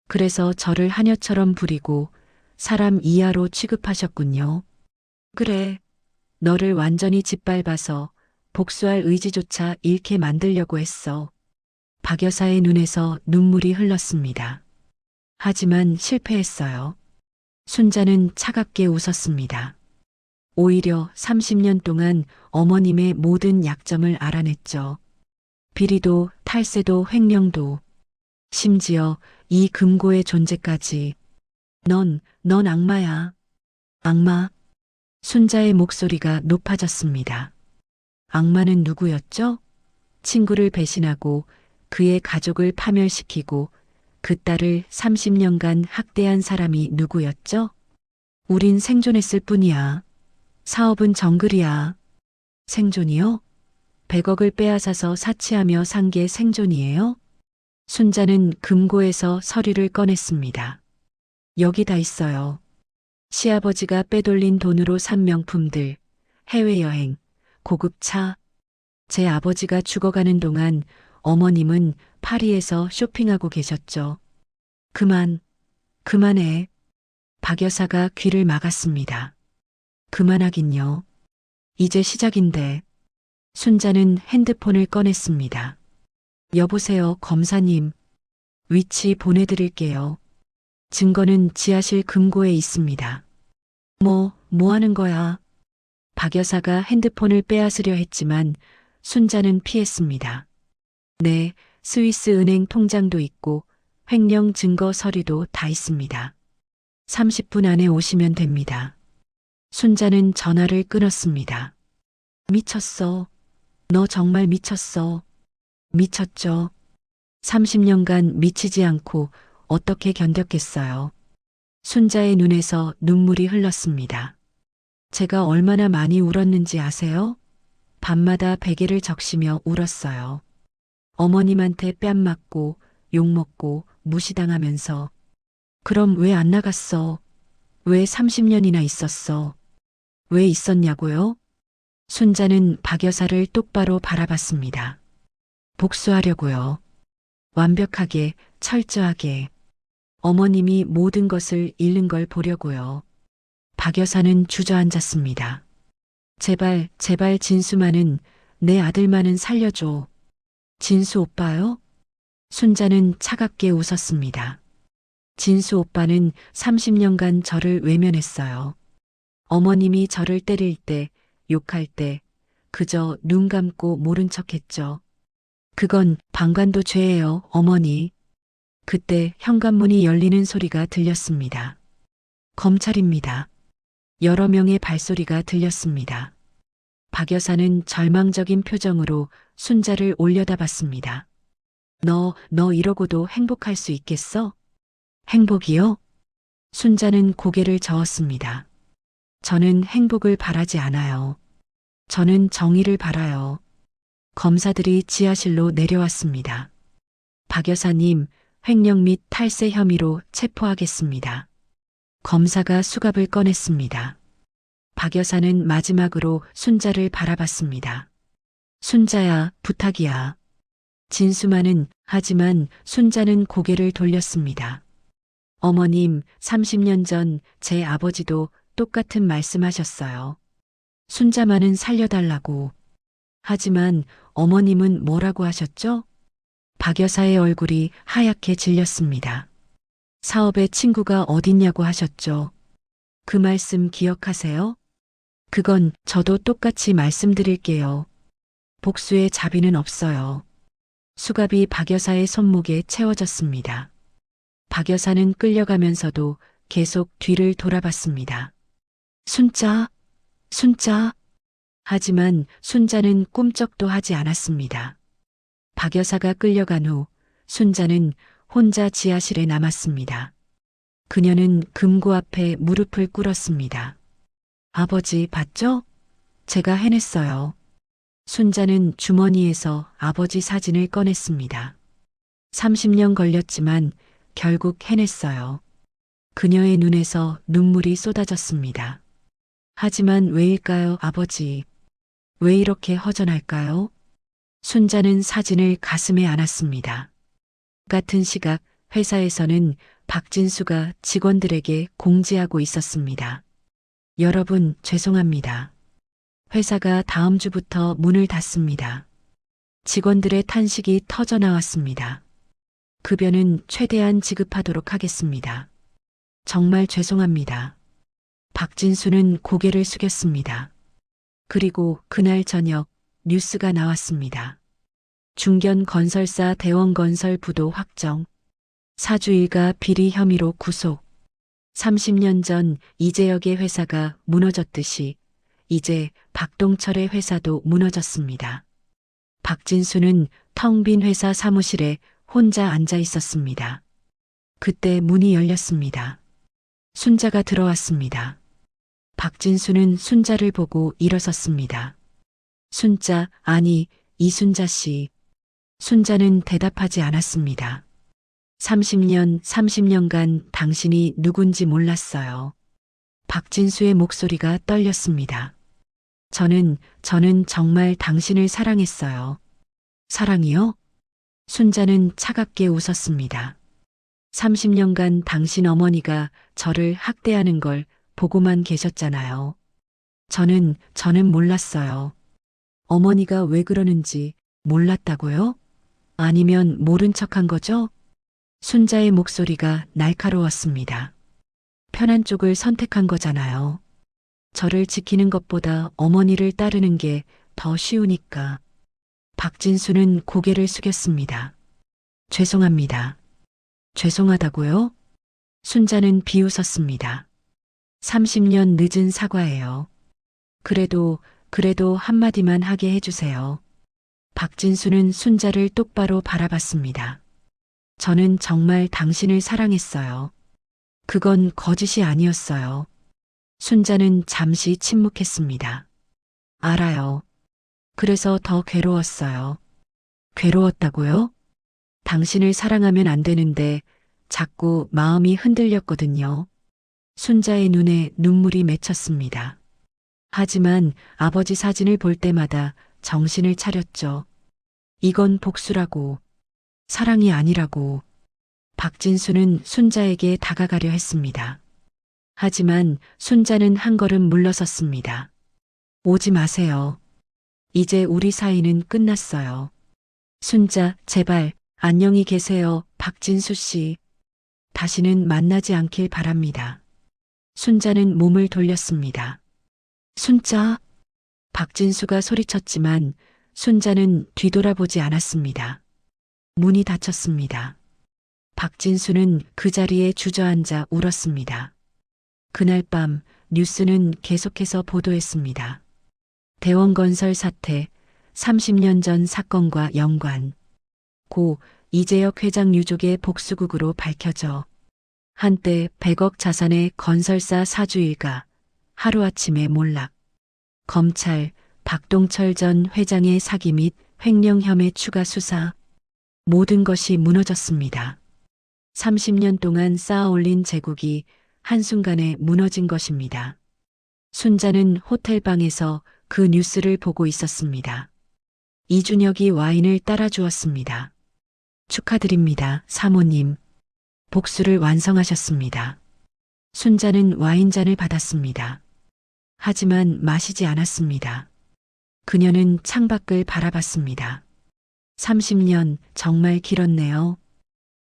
그래서 저를 하녀처럼 부리고 사람 이하로 취급하셨군요. 그래. 너를 완전히 짓밟아서 복수할 의지조차 잃게 만들려고 했어. 박 여사의 눈에서 눈물이 흘렀습니다. 하지만 실패했어요. 순자는 차갑게 웃었습니다. 오히려 30년 동안 어머님의 모든 약점을 알아냈죠. 비리도 탈세도 횡령도 심지어 이 금고의 존재까지. 넌 악마야. 악마. 순자의 목소리가 높아졌습니다. 악마는 누구였죠? 친구를 배신하고 그의 가족을 파멸시키고 그 딸을 30년간 학대한 사람이 누구였죠? 우린 생존했을 뿐이야. 사업은 정글이야. 생존이요? 100억을 빼앗아서 사치하며 산 게 생존이에요? 순자는 금고에서 서류를 꺼냈습니다. 여기 다 있어요. 시아버지가 빼돌린 돈으로 산 명품들, 해외여행, 고급차. 제 아버지가 죽어가는 동안 어머님은 파리에서 쇼핑하고 계셨죠. 그만해. 박 여사가 귀를 막았습니다. 그만하긴요. 이제 시작인데. 순자는 핸드폰을 꺼냈습니다. 여보세요, 검사님. 위치 보내드릴게요. 증거는 지하실 금고에 있습니다. 뭐 하는 거야? 박 여사가 핸드폰을 빼앗으려 했지만 순자는 피했습니다. 네, 스위스 은행 통장도 있고 횡령 증거 서류도 다 있습니다. 30분 안에 오시면 됩니다. 순자는 전화를 끊었습니다. 미쳤어. 너 정말 미쳤어. 미쳤죠. 30년간 미치지 않고 어떻게 견뎠겠어요. 순자의 눈에서 눈물이 흘렀습니다. 제가 얼마나 많이 울었는지 아세요? 밤마다 베개를 적시며 울었어요. 어머님한테 뺨 맞고 욕먹고 무시당하면서. 그럼 왜 안 나갔어? 왜 30년이나 있었어? 왜 있었냐고요? 순자는 박 여사를 똑바로 바라봤습니다. 복수하려고요. 완벽하게, 철저하게. 어머님이 모든 것을 잃는 걸 보려고요. 박 여사는 주저앉았습니다. 제발 진수만은, 내 아들만은 살려줘. 진수 오빠요? 순자는 차갑게 웃었습니다. 진수 오빠는 30년간 저를 외면했어요. 어머님이 저를 때릴 때, 욕할 때 그저 눈 감고 모른 척했죠. 그건 방관도 죄예요, 어머니. 그때 현관문이 열리는 소리가 들렸습니다. 검찰입니다. 여러 명의 발소리가 들렸습니다. 박 여사는 절망적인 표정으로 순자를 올려다봤습니다. 너 이러고도 행복할 수 있겠어? 행복이요? 순자는 고개를 저었습니다. 저는 행복을 바라지 않아요. 저는 정의를 바라요. 검사들이 지하실로 내려왔습니다. 박 여사님, 횡령 및 탈세 혐의로 체포하겠습니다. 검사가 수갑을 꺼냈습니다. 박 여사는 마지막으로 순자를 바라봤습니다. 순자야, 부탁이야. 하지만 순자는 고개를 돌렸습니다. 어머님, 30년 전 제 아버지도 똑같은 말씀하셨어요. 순자만은 살려달라고. 하지만 어머님은 뭐라고 하셨죠? 박 여사의 얼굴이 하얗게 질렸습니다. 사업에 친구가 어딨냐고 하셨죠. 그 말씀 기억하세요? 그건 저도 똑같이 말씀드릴게요. 복수의 자비는 없어요. 수갑이 박 여사의 손목에 채워졌습니다. 박 여사는 끌려가면서도 계속 뒤를 돌아봤습니다. 순자, 순자. 하지만 순자는 꿈쩍도 하지 않았습니다. 박 여사가 끌려간 후 순자는 혼자 지하실에 남았습니다. 그녀는 금고 앞에 무릎을 꿇었습니다. 아버지 봤죠? 제가 해냈어요. 순자는 주머니에서 아버지 사진을 꺼냈습니다. 30년 걸렸지만 결국 해냈어요. 그녀의 눈에서 눈물이 쏟아졌습니다. 하지만 왜일까요, 아버지? 왜 이렇게 허전할까요? 순자는 사진을 가슴에 안았습니다. 같은 시각 회사에서는 박진수가 직원들에게 공지하고 있었습니다. 여러분, 죄송합니다. 회사가 다음 주부터 문을 닫습니다. 직원들의 탄식이 터져 나왔습니다. 급여는 최대한 지급하도록 하겠습니다. 정말 죄송합니다. 박진수는 고개를 숙였습니다. 그리고 그날 저녁 뉴스가 나왔습니다. 중견건설사 대원건설 부도 확정. 사주일가 비리 혐의로 구속. 30년 전 이재혁의 회사가 무너졌듯이 이제 박동철의 회사도 무너졌습니다. 박진수는 텅 빈 회사 사무실에 혼자 앉아 있었습니다. 그때 문이 열렸습니다. 순자가 들어왔습니다. 박진수는 순자를 보고 일어섰습니다. 순자, 아니, 이순자 씨. 순자는 대답하지 않았습니다. 30년간 당신이 누군지 몰랐어요. 박진수의 목소리가 떨렸습니다. 저는 정말 당신을 사랑했어요. 사랑이요? 순자는 차갑게 웃었습니다. 30년간 당신 어머니가 저를 학대하는 걸 보고만 계셨잖아요. 저는 몰랐어요. 어머니가 왜 그러는지 몰랐다고요? 아니면 모른 척한 거죠? 순자의 목소리가 날카로웠습니다. 편한 쪽을 선택한 거잖아요. 저를 지키는 것보다 어머니를 따르는 게 더 쉬우니까. 박진수는 고개를 숙였습니다. 죄송합니다. 죄송하다고요? 순자는 비웃었습니다. 30년 늦은 사과예요. 그래도 한마디만 하게 해주세요. 박진수는 순자를 똑바로 바라봤습니다. 저는 정말 당신을 사랑했어요. 그건 거짓이 아니었어요. 순자는 잠시 침묵했습니다. 알아요. 그래서 더 괴로웠어요. 괴로웠다고요? 당신을 사랑하면 안 되는데 자꾸 마음이 흔들렸거든요. 순자의 눈에 눈물이 맺혔습니다. 하지만 아버지 사진을 볼 때마다 정신을 차렸죠. 이건 복수라고, 사랑이 아니라고. 박진수는 순자에게 다가가려 했습니다. 하지만 순자는 한 걸음 물러섰습니다. 오지 마세요. 이제 우리 사이는 끝났어요. 순자, 제발, 안녕히 계세요, 박진수 씨. 다시는 만나지 않길 바랍니다. 순자는 몸을 돌렸습니다. 순자. 박진수가 소리쳤지만 순자는 뒤돌아보지 않았습니다. 문이 닫혔습니다. 박진수는 그 자리에 주저앉아 울었습니다. 그날 밤 뉴스는 계속해서 보도했습니다. 대원건설 사태, 30년 전 사건과 연관. 고 이재혁 회장 유족의 복수극으로 밝혀져 한때 100억 자산의 건설사 사주일가 하루아침에 몰락. 검찰 박동철 전 회장의 사기 및 횡령 혐의 추가 수사. 모든 것이 무너졌습니다. 30년 동안 쌓아 올린 제국이 한순간에 무너진 것입니다. 순자는 호텔방에서 그 뉴스를 보고 있었습니다. 이준혁이 와인을 따라 주었습니다. 축하드립니다, 사모님. 복수를 완성하셨습니다. 순자는 와인잔을 받았습니다. 하지만 마시지 않았습니다. 그녀는 창밖을 바라봤습니다. 30년 정말 길었네요.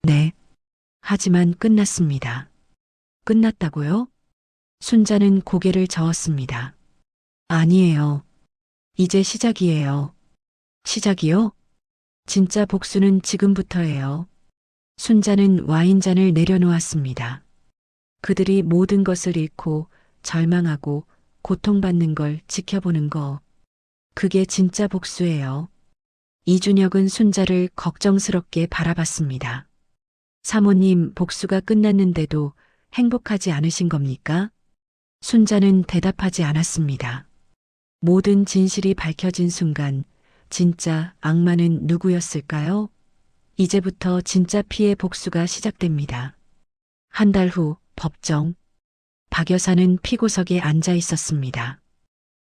네. 하지만 끝났습니다. 끝났다고요? 순자는 고개를 저었습니다. 아니에요. 이제 시작이에요. 시작이요? 진짜 복수는 지금부터예요. 순자는 와인잔을 내려놓았습니다. 그들이 모든 것을 잃고 절망하고 고통받는 걸 지켜보는 거. 그게 진짜 복수예요. 이준혁은 순자를 걱정스럽게 바라봤습니다. 사모님, 복수가 끝났는데도 행복하지 않으신 겁니까? 순자는 대답하지 않았습니다. 모든 진실이 밝혀진 순간 진짜 악마는 누구였을까요? 이제부터 진짜 피해 복수가 시작됩니다. 한 달 후 법정. 박 여사는 피고석에 앉아 있었습니다.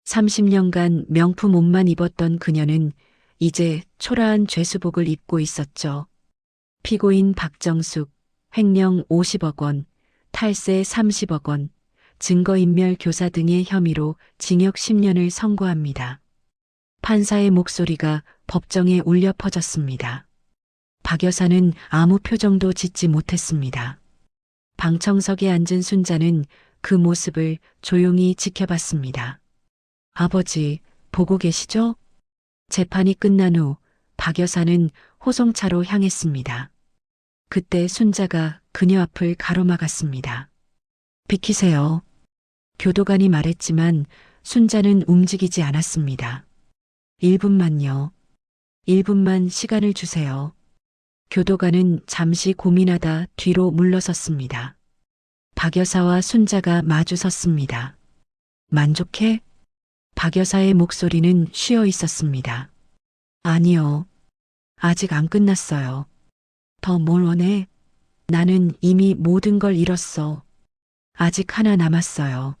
30년간 명품 옷만 입었던 그녀는 이제 초라한 죄수복을 입고 있었죠. 피고인 박정숙, 횡령 50억 원, 탈세 30억 원, 증거인멸 교사 등의 혐의로 징역 10년을 선고합니다. 판사의 목소리가 법정에 울려 퍼졌습니다. 박 여사는 아무 표정도 짓지 못했습니다. 방청석에 앉은 순자는 그 모습을 조용히 지켜봤습니다. 아버지, 보고 계시죠? 재판이 끝난 후 박 여사는 호송차로 향했습니다. 그때 순자가 그녀 앞을 가로막았습니다. 비키세요. 교도관이 말했지만 순자는 움직이지 않았습니다. 1분만요. 1분만 시간을 주세요. 교도관은 잠시 고민하다 뒤로 물러섰습니다. 박 여사와 순자가 마주 섰습니다. 만족해? 박 여사의 목소리는 쉬어 있었습니다. 아니요. 아직 안 끝났어요. 더 뭘 원해? 나는 이미 모든 걸 잃었어. 아직 하나 남았어요.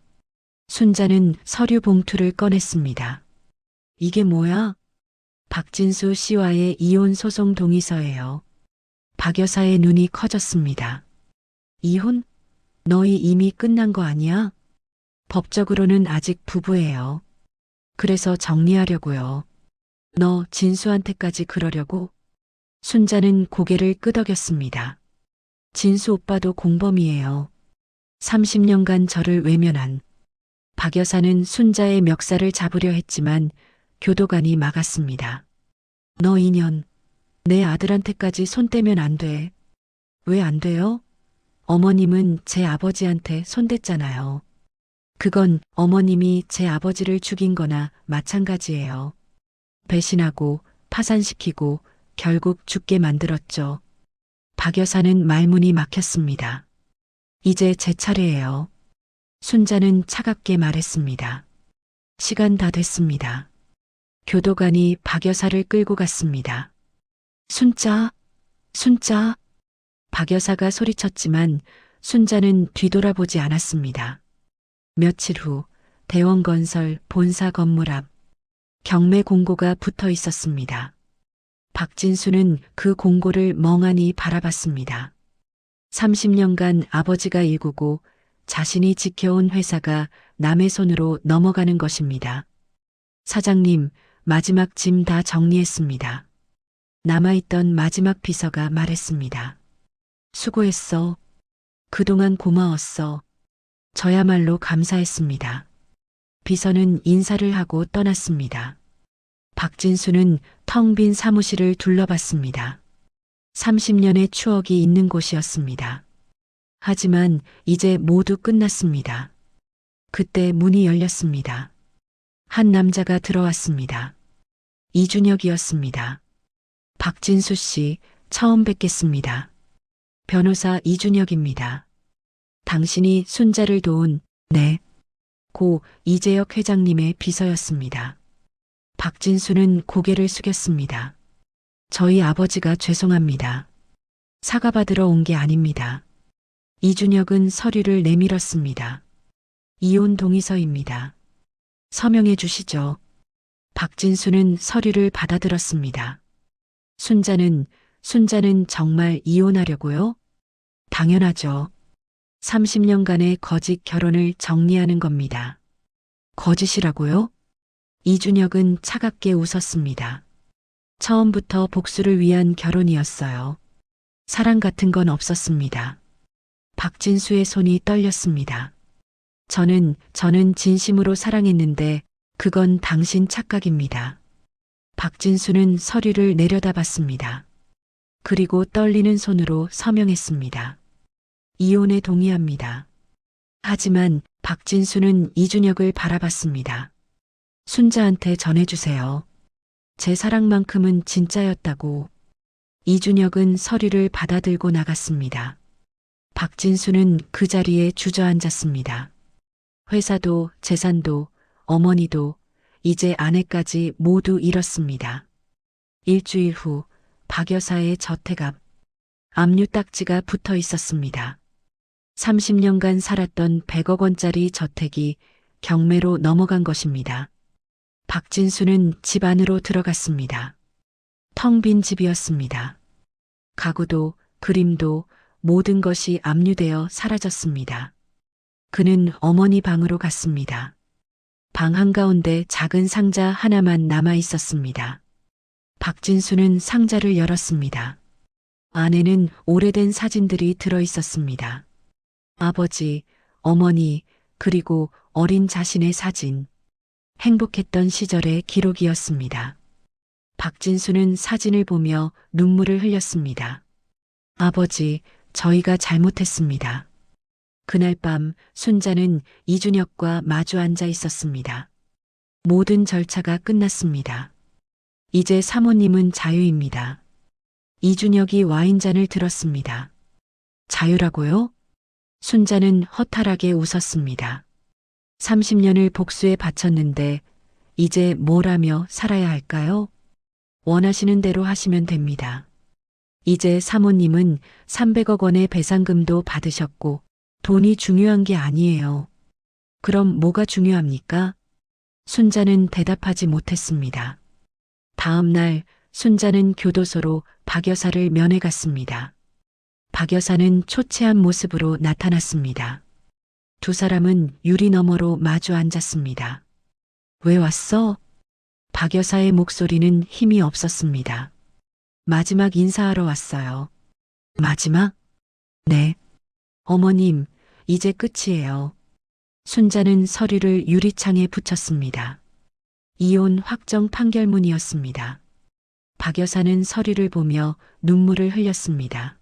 순자는 서류 봉투를 꺼냈습니다. 이게 뭐야? 박진수 씨와의 이혼 소송 동의서예요. 박 여사의 눈이 커졌습니다. 이혼? 너희 이미 끝난 거 아니야? 법적으로는 아직 부부예요. 그래서 정리하려고요. 너 진수한테까지 그러려고? 순자는 고개를 끄덕였습니다. 진수 오빠도 공범이에요. 30년간 저를 외면한. 박 여사는 순자의 멱살을 잡으려 했지만 교도관이 막았습니다. 너 인연, 내 아들한테까지 손 떼면 안 돼. 왜 안 돼요? 어머님은 제 아버지한테 손댔잖아요. 그건 어머님이 제 아버지를 죽인 거나 마찬가지예요. 배신하고 파산시키고 결국 죽게 만들었죠. 박 여사는 말문이 막혔습니다. 이제 제 차례예요. 순자는 차갑게 말했습니다. 시간 다 됐습니다. 교도관이 박 여사를 끌고 갔습니다. 순자, 순자. 박 여사가 소리쳤지만 순자는 뒤돌아보지 않았습니다. 며칠 후 대원건설 본사 건물 앞 경매 공고가 붙어 있었습니다. 박진수는 그 공고를 멍하니 바라봤습니다. 30년간 아버지가 일구고 자신이 지켜온 회사가 남의 손으로 넘어가는 것입니다. 사장님, 마지막 짐 다 정리했습니다. 남아있던 마지막 비서가 말했습니다. 수고했어. 그동안 고마웠어. 저야말로 감사했습니다. 비서는 인사를 하고 떠났습니다. 박진수는 텅 빈 사무실을 둘러봤습니다. 30년의 추억이 있는 곳이었습니다. 하지만 이제 모두 끝났습니다. 그때 문이 열렸습니다. 한 남자가 들어왔습니다. 이준혁이었습니다. 박진수 씨, 처음 뵙겠습니다. 변호사 이준혁입니다. 당신이 순자를 도운, 네, 고 이재혁 회장님의 비서였습니다. 박진수는 고개를 숙였습니다. 저희 아버지가 죄송합니다. 사과받으러 온 게 아닙니다. 이준혁은 서류를 내밀었습니다. 이혼 동의서입니다. 서명해 주시죠. 박진수는 서류를 받아들었습니다. 순자는 정말 이혼하려고요? 당연하죠. 30년간의 거짓 결혼을 정리하는 겁니다. 거짓이라고요? 이준혁은 차갑게 웃었습니다. 처음부터 복수를 위한 결혼이었어요. 사랑 같은 건 없었습니다. 박진수의 손이 떨렸습니다. 저는 진심으로 사랑했는데 그건 당신 착각입니다. 박진수는 서류를 내려다봤습니다. 그리고 떨리는 손으로 서명했습니다. 이혼에 동의합니다. 하지만 박진수는 이준혁을 바라봤습니다. 순자한테 전해주세요. 제 사랑만큼은 진짜였다고. 이준혁은 서류를 받아들고 나갔습니다. 박진수는 그 자리에 주저앉았습니다. 회사도 재산도 어머니도 이제 아내까지 모두 잃었습니다. 일주일 후 박 여사의 저택 앞 압류 딱지가 붙어 있었습니다. 30년간 살았던 100억 원짜리 저택이 경매로 넘어간 것입니다. 박진수는 집 안으로 들어갔습니다. 텅 빈 집이었습니다. 가구도 그림도 모든 것이 압류되어 사라졌습니다. 그는 어머니 방으로 갔습니다. 방 한가운데 작은 상자 하나만 남아 있었습니다. 박진수는 상자를 열었습니다. 안에는 오래된 사진들이 들어 있었습니다. 아버지, 어머니, 그리고 어린 자신의 사진. 행복했던 시절의 기록이었습니다. 박진수는 사진을 보며 눈물을 흘렸습니다. 아버지, 저희가 잘못했습니다. 그날 밤 순자는 이준혁과 마주 앉아 있었습니다. 모든 절차가 끝났습니다. 이제 사모님은 자유입니다. 이준혁이 와인잔을 들었습니다. 자유라고요? 순자는 허탈하게 웃었습니다. 30년을 복수에 바쳤는데 이제 뭘 하며 살아야 할까요? 원하시는 대로 하시면 됩니다. 이제 사모님은 300억 원의 배상금도 받으셨고 돈이 중요한 게 아니에요. 그럼 뭐가 중요합니까? 순자는 대답하지 못했습니다. 다음 날 순자는 교도소로 박 여사를 면회 갔습니다. 박 여사는 초췌한 모습으로 나타났습니다. 두 사람은 유리 너머로 마주 앉았습니다. 왜 왔어? 박 여사의 목소리는 힘이 없었습니다. 마지막 인사하러 왔어요. 마지막? 네. 어머님, 이제 끝이에요. 순자는 서류를 유리창에 붙였습니다. 이혼 확정 판결문이었습니다. 박 여사는 서류를 보며 눈물을 흘렸습니다.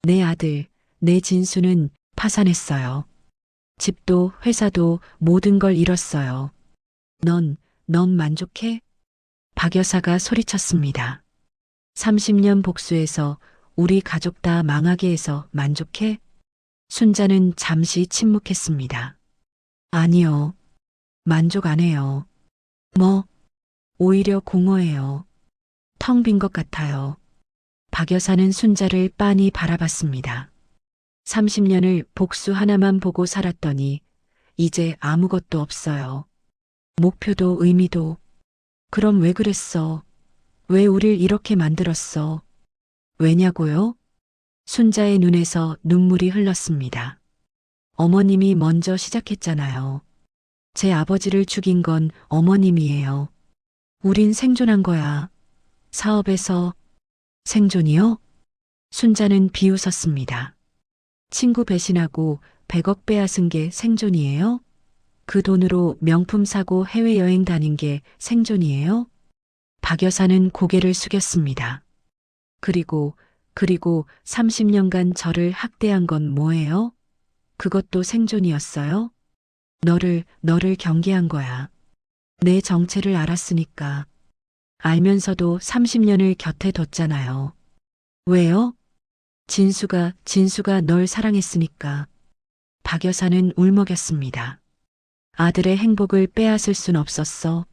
내 아들, 내 진수는 파산했어요. 집도 회사도 모든 걸 잃었어요. 넌 만족해? 박 여사가 소리쳤습니다. 30년 복수해서 우리 가족 다 망하게 해서 만족해? 순자는 잠시 침묵했습니다. 아니요. 만족 안 해요. 뭐? 오히려 공허해요. 텅 빈 것 같아요. 박 여사는 순자를 빤히 바라봤습니다. 30년을 복수 하나만 보고 살았더니 이제 아무것도 없어요. 목표도 의미도. 그럼 왜 그랬어? 왜 우릴 이렇게 만들었어? 왜냐고요? 순자의 눈에서 눈물이 흘렀습니다. 어머님이 먼저 시작했잖아요. 제 아버지를 죽인 건 어머님이에요. 우린 생존한 거야. 사업에서. 생존이요? 순자는 비웃었습니다. 친구 배신하고 100억 빼앗은 게 생존이에요? 그 돈으로 명품 사고 해외여행 다닌 게 생존이에요? 박 여사는 고개를 숙였습니다. 그리고 30년간 저를 학대한 건 뭐예요? 그것도 생존이었어요? 너를 경계한 거야. 내 정체를 알았으니까. 알면서도 30년을 곁에 뒀잖아요. 왜요? 진수가 널 사랑했으니까. 박 여사는 울먹였습니다. 아들의 행복을 빼앗을 순 없었어.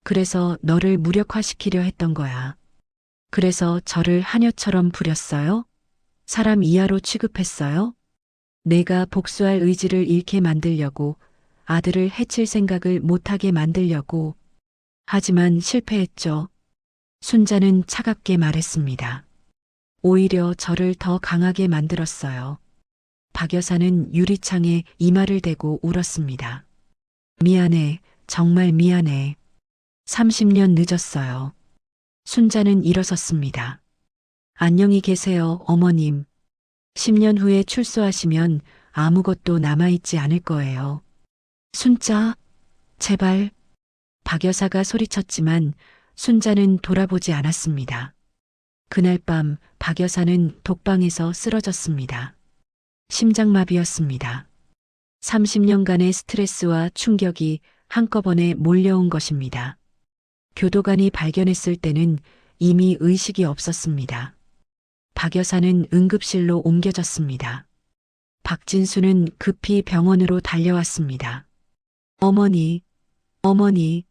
그래서 너를 무력화시키려 했던 거야. 그래서 저를 하녀처럼 부렸어요? 사람 이하로 취급했어요? 내가 복수할 의지를 잃게 만들려고, 아들을 해칠 생각을 못하게 만들려고. 하지만 실패했죠. 순자는 차갑게 말했습니다. 오히려 저를 더 강하게 만들었어요. 박 여사는 유리창에 이마를 대고 울었습니다. 미안해, 정말 미안해. 30년 늦었어요. 순자는 일어섰습니다. 안녕히 계세요, 어머님. 10년 후에 출소하시면 아무것도 남아있지 않을 거예요. 순자, 제발. 박 여사가 소리쳤지만 순자는 돌아보지 않았습니다. 그날 밤 박 여사는 독방에서 쓰러졌습니다. 심장마비였습니다. 30년간의 스트레스와 충격이 한꺼번에 몰려온 것입니다. 교도관이 발견했을 때는 이미 의식이 없었습니다. 박 여사는 응급실로 옮겨졌습니다. 박진수는 급히 병원으로 달려왔습니다. 어머니, 어머니,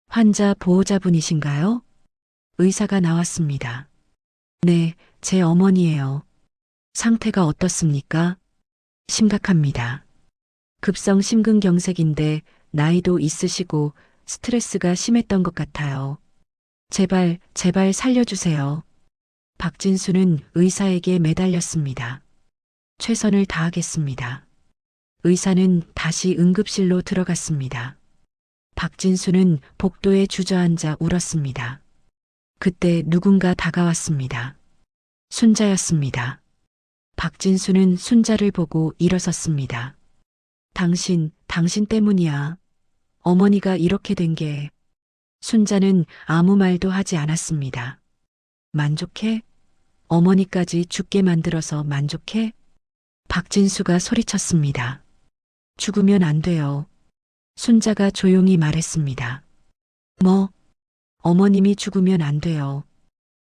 환자 보호자분이신가요? 의사가 나왔습니다. 네, 제 어머니예요. 상태가 어떻습니까? 심각합니다. 급성 심근경색인데 나이도 있으시고 스트레스가 심했던 것 같아요. 제발, 제발 살려주세요. 박진수는 의사에게 매달렸습니다. 최선을 다하겠습니다. 의사는 다시 응급실로 들어갔습니다. 박진수는 복도에 주저앉아 울었습니다. 그때 누군가 다가왔습니다. 순자였습니다. 박진수는 순자를 보고 일어섰습니다. 당신 때문이야. 어머니가 이렇게 된 게. 순자는 아무 말도 하지 않았습니다. 만족해? 어머니까지 죽게 만들어서 만족해? 박진수가 소리쳤습니다. 죽으면 안 돼요. 순자가 조용히 말했습니다. 뭐? 어머님이 죽으면 안 돼요.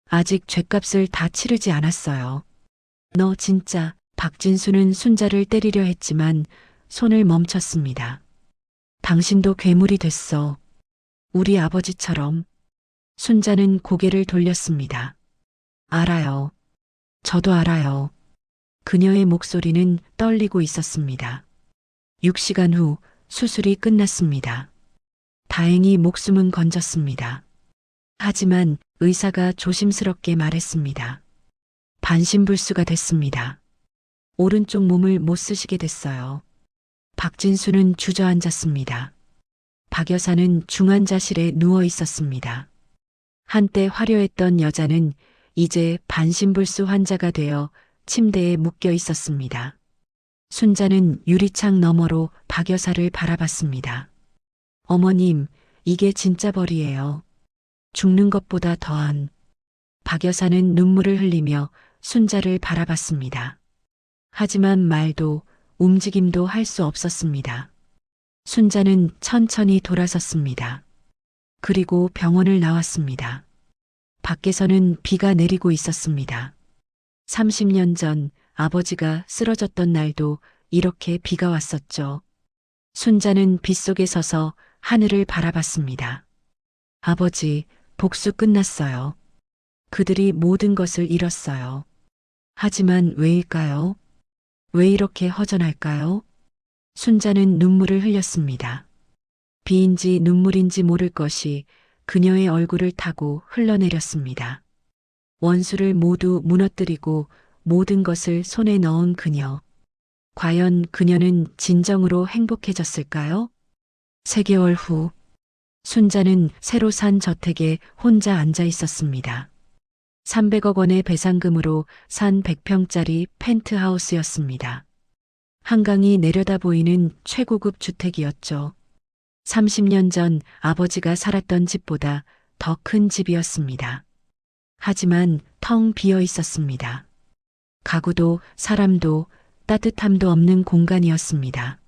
아직 죗값을 다 치르지 않았어요. 너 진짜. 박진수는 순자를 때리려 했지만 손을 멈췄습니다. 당신도 괴물이 됐어. 우리 아버지처럼. 순자는 고개를 돌렸습니다. 알아요. 저도 알아요. 그녀의 목소리는 떨리고 있었습니다. 6시간 후 수술이 끝났습니다. 다행히 목숨은 건졌습니다. 하지만 의사가 조심스럽게 말했습니다. 반신불수가 됐습니다. 오른쪽 몸을 못 쓰시게 됐어요. 박진수는 주저앉았습니다. 박 여사는 중환자실에 누워 있었습니다. 한때 화려했던 여자는 이제 반신불수 환자가 되어 침대에 묶여 있었습니다. 순자는 유리창 너머로 박 여사를 바라봤습니다. 어머님, 이게 진짜 벌이에요. 죽는 것보다 더한. 박 여사는 눈물을 흘리며 순자를 바라봤습니다. 하지만 말도 움직임도 할 수 없었습니다. 순자는 천천히 돌아섰습니다. 그리고 병원을 나왔습니다. 밖에서는 비가 내리고 있었습니다. 30년 전 아버지가 쓰러졌던 날도 이렇게 비가 왔었죠. 순자는 빗속에 서서 하늘을 바라봤습니다. 아버지, 복수 끝났어요. 그들이 모든 것을 잃었어요. 하지만 왜일까요? 왜 이렇게 허전할까요? 순자는 눈물을 흘렸습니다. 비인지 눈물인지 모를 것이 그녀의 얼굴을 타고 흘러내렸습니다. 원수를 모두 무너뜨리고 모든 것을 손에 넣은 그녀. 과연 그녀는 진정으로 행복해졌을까요? 3개월 후, 순자는 새로 산 저택에 혼자 앉아 있었습니다. 300억 원의 배상금으로 산 100평짜리 펜트하우스였습니다. 한강이 내려다 보이는 최고급 주택이었죠. 30년 전 아버지가 살았던 집보다 더 큰 집이었습니다. 하지만 텅 비어 있었습니다. 가구도 사람도 따뜻함도 없는 공간이었습니다.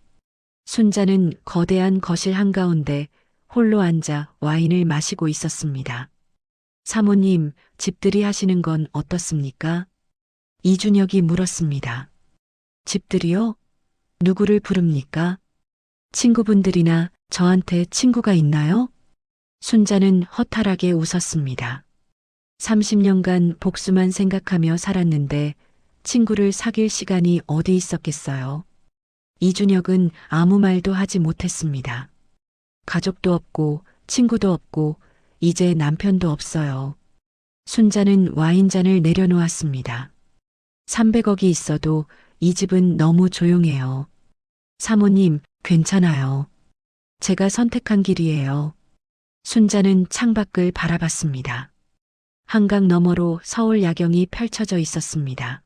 순자는 거대한 거실 한가운데 홀로 앉아 와인을 마시고 있었습니다. 사모님, 집들이 하시는 건 어떻습니까? 이준혁이 물었습니다. 집들이요? 누구를 부릅니까? 친구분들이나 저한테 친구가 있나요? 순자는 허탈하게 웃었습니다. 30년간 복수만 생각하며 살았는데 친구를 사귈 시간이 어디 있었겠어요. 이준혁은 아무 말도 하지 못했습니다. 가족도 없고 친구도 없고 이제 남편도 없어요. 순자는 와인잔을 내려놓았습니다. 300억이 있어도 이 집은 너무 조용해요. 사모님, 괜찮아요. 제가 선택한 길이에요. 순자는 창밖을 바라봤습니다. 한강 너머로 서울 야경이 펼쳐져 있었습니다.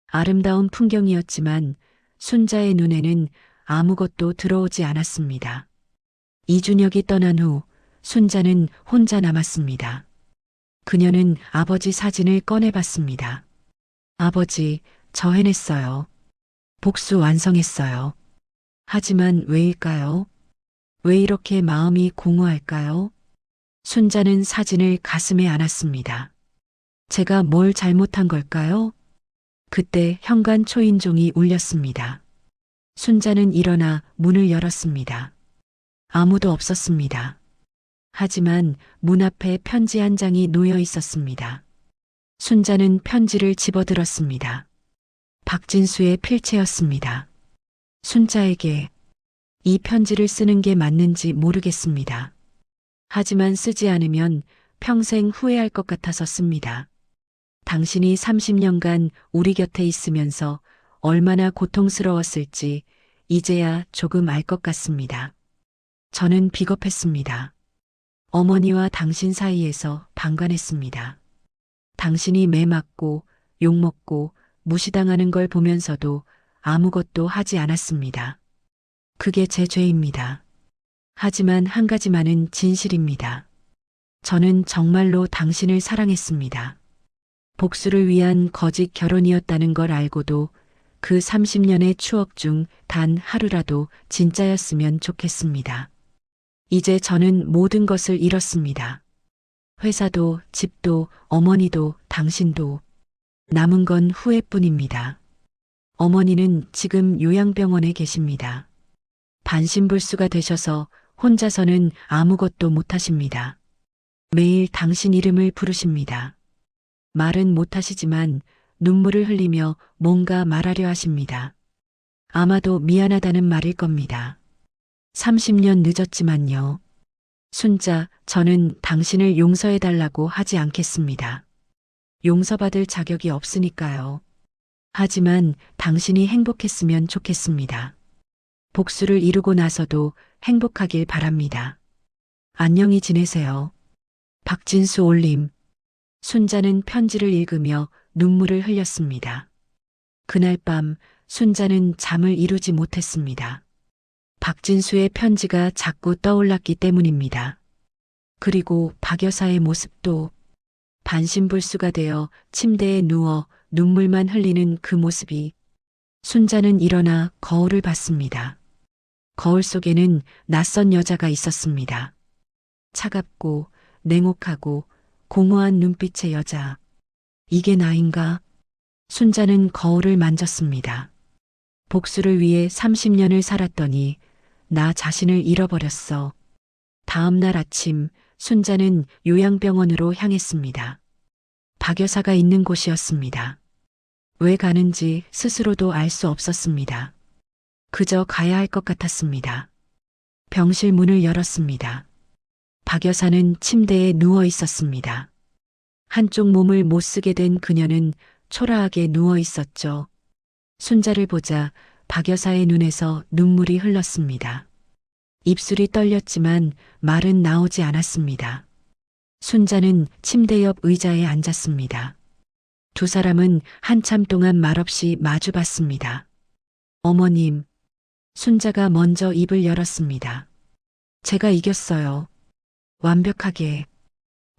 아름다운 풍경이었지만 순자의 눈에는 아무것도 들어오지 않았습니다. 이준혁이 떠난 후 순자는 혼자 남았습니다. 그녀는 아버지 사진을 꺼내봤습니다. 아버지, 저 해냈어요. 복수 완성했어요. 하지만 왜일까요? 왜 이렇게 마음이 공허할까요? 순자는 사진을 가슴에 안았습니다. 제가 뭘 잘못한 걸까요? 그때 현관 초인종이 울렸습니다. 순자는 일어나 문을 열었습니다. 아무도 없었습니다. 하지만 문 앞에 편지 한 장이 놓여 있었습니다. 순자는 편지를 집어들었습니다. 박진수의 필체였습니다. 순자에게 이 편지를 쓰는 게 맞는지 모르겠습니다. 하지만 쓰지 않으면 평생 후회할 것 같아서 씁니다. 당신이 30년간 우리 곁에 있으면서 얼마나 고통스러웠을지 이제야 조금 알 것 같습니다. 저는 비겁했습니다. 어머니와 당신 사이에서 방관했습니다. 당신이 매 맞고 욕먹고 무시당하는 걸 보면서도 아무것도 하지 않았습니다. 그게 제 죄입니다. 하지만 한 가지만은 진실입니다. 저는 정말로 당신을 사랑했습니다. 복수를 위한 거짓 결혼이었다는 걸 알고도 그 30년의 추억 중 단 하루라도 진짜였으면 좋겠습니다. 이제 저는 모든 것을 잃었습니다. 회사도, 집도, 어머니도, 당신도. 남은 건 후회뿐입니다. 어머니는 지금 요양병원에 계십니다. 반신불수가 되셔서 혼자서는 아무것도 못하십니다. 매일 당신 이름을 부르십니다. 말은 못하시지만 눈물을 흘리며 뭔가 말하려 하십니다. 아마도 미안하다는 말일 겁니다. 30년 늦었지만요. 순자, 저는 당신을 용서해달라고 하지 않겠습니다. 용서받을 자격이 없으니까요. 하지만 당신이 행복했으면 좋겠습니다. 복수를 이루고 나서도 행복하길 바랍니다. 안녕히 지내세요. 박진수 올림. 순자는 편지를 읽으며 눈물을 흘렸습니다. 그날 밤 순자는 잠을 이루지 못했습니다. 박진수의 편지가 자꾸 떠올랐기 때문입니다. 그리고 박 여사의 모습도 반신불수가 되어 침대에 누워 눈물만 흘리는 그 모습이. 순자는 일어나 거울을 봤습니다. 거울 속에는 낯선 여자가 있었습니다. 차갑고 냉혹하고 공허한 눈빛의 여자. 이게 나인가? 순자는 거울을 만졌습니다. 복수를 위해 30년을 살았더니 나 자신을 잃어버렸어. 다음 날 아침 순자는 요양병원으로 향했습니다. 박 여사가 있는 곳이었습니다. 왜 가는지 스스로도 알 수 없었습니다. 그저 가야 할 것 같았습니다. 병실 문을 열었습니다. 박 여사는 침대에 누워 있었습니다. 한쪽 몸을 못 쓰게 된 그녀는 초라하게 누워 있었죠. 순자를 보자 박 여사의 눈에서 눈물이 흘렀습니다. 입술이 떨렸지만 말은 나오지 않았습니다. 순자는 침대 옆 의자에 앉았습니다. 두 사람은 한참 동안 말없이 마주봤습니다. 어머님, 순자가 먼저 입을 열었습니다. 제가 이겼어요. 완벽하게.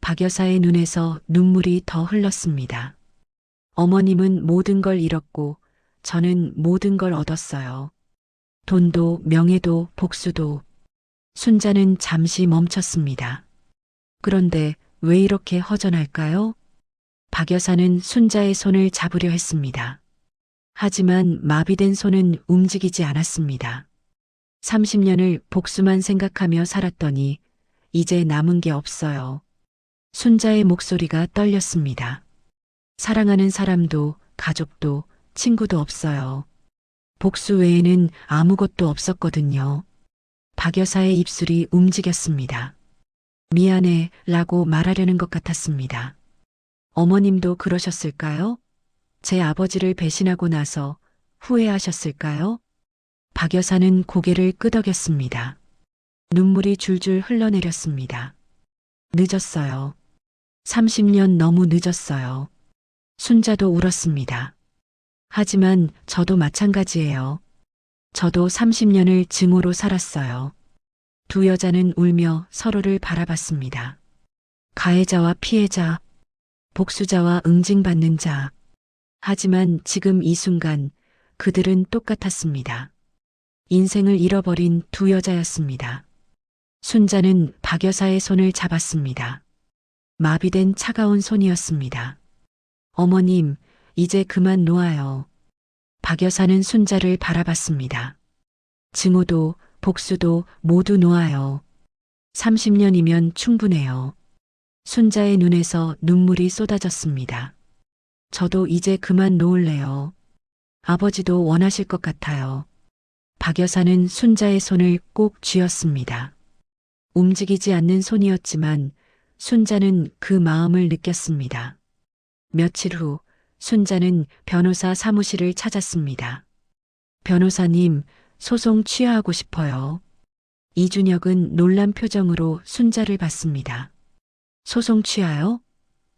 박 여사의 눈에서 눈물이 더 흘렀습니다. 어머님은 모든 걸 잃었고 저는 모든 걸 얻었어요. 돈도 명예도 복수도. 순자는 잠시 멈췄습니다. 그런데 왜 이렇게 허전할까요? 박 여사는 순자의 손을 잡으려 했습니다. 하지만 마비된 손은 움직이지 않았습니다. 30년을 복수만 생각하며 살았더니 이제 남은 게 없어요. 순자의 목소리가 떨렸습니다. 사랑하는 사람도 가족도 친구도 없어요. 복수 외에는 아무것도 없었거든요. 박 여사의 입술이 움직였습니다. 미안해 라고 말하려는 것 같았습니다. 어머님도 그러셨을까요? 제 아버지를 배신하고 나서 후회하셨을까요? 박 여사는 고개를 끄덕였습니다. 눈물이 줄줄 흘러내렸습니다. 늦었어요. 30년 너무 늦었어요. 순자도 울었습니다. 하지만 저도 마찬가지예요. 저도 30년을 증오로 살았어요. 두 여자는 울며 서로를 바라봤습니다. 가해자와 피해자, 복수자와 응징받는 자. 하지만 지금 이 순간 그들은 똑같았습니다. 인생을 잃어버린 두 여자였습니다. 순자는 박 여사의 손을 잡았습니다. 마비된 차가운 손이었습니다. 어머님, 이제 그만 놓아요. 박 여사는 순자를 바라봤습니다. 증오도 복수도 모두 놓아요. 30년이면 충분해요. 순자의 눈에서 눈물이 쏟아졌습니다. 저도 이제 그만 놓을래요. 아버지도 원하실 것 같아요. 박 여사는 순자의 손을 꼭 쥐었습니다. 움직이지 않는 손이었지만 순자는 그 마음을 느꼈습니다. 며칠 후 순자는 변호사 사무실을 찾았습니다. 변호사님, 소송 취하하고 싶어요. 이준혁은 놀란 표정으로 순자를 봤습니다. 소송 취하요?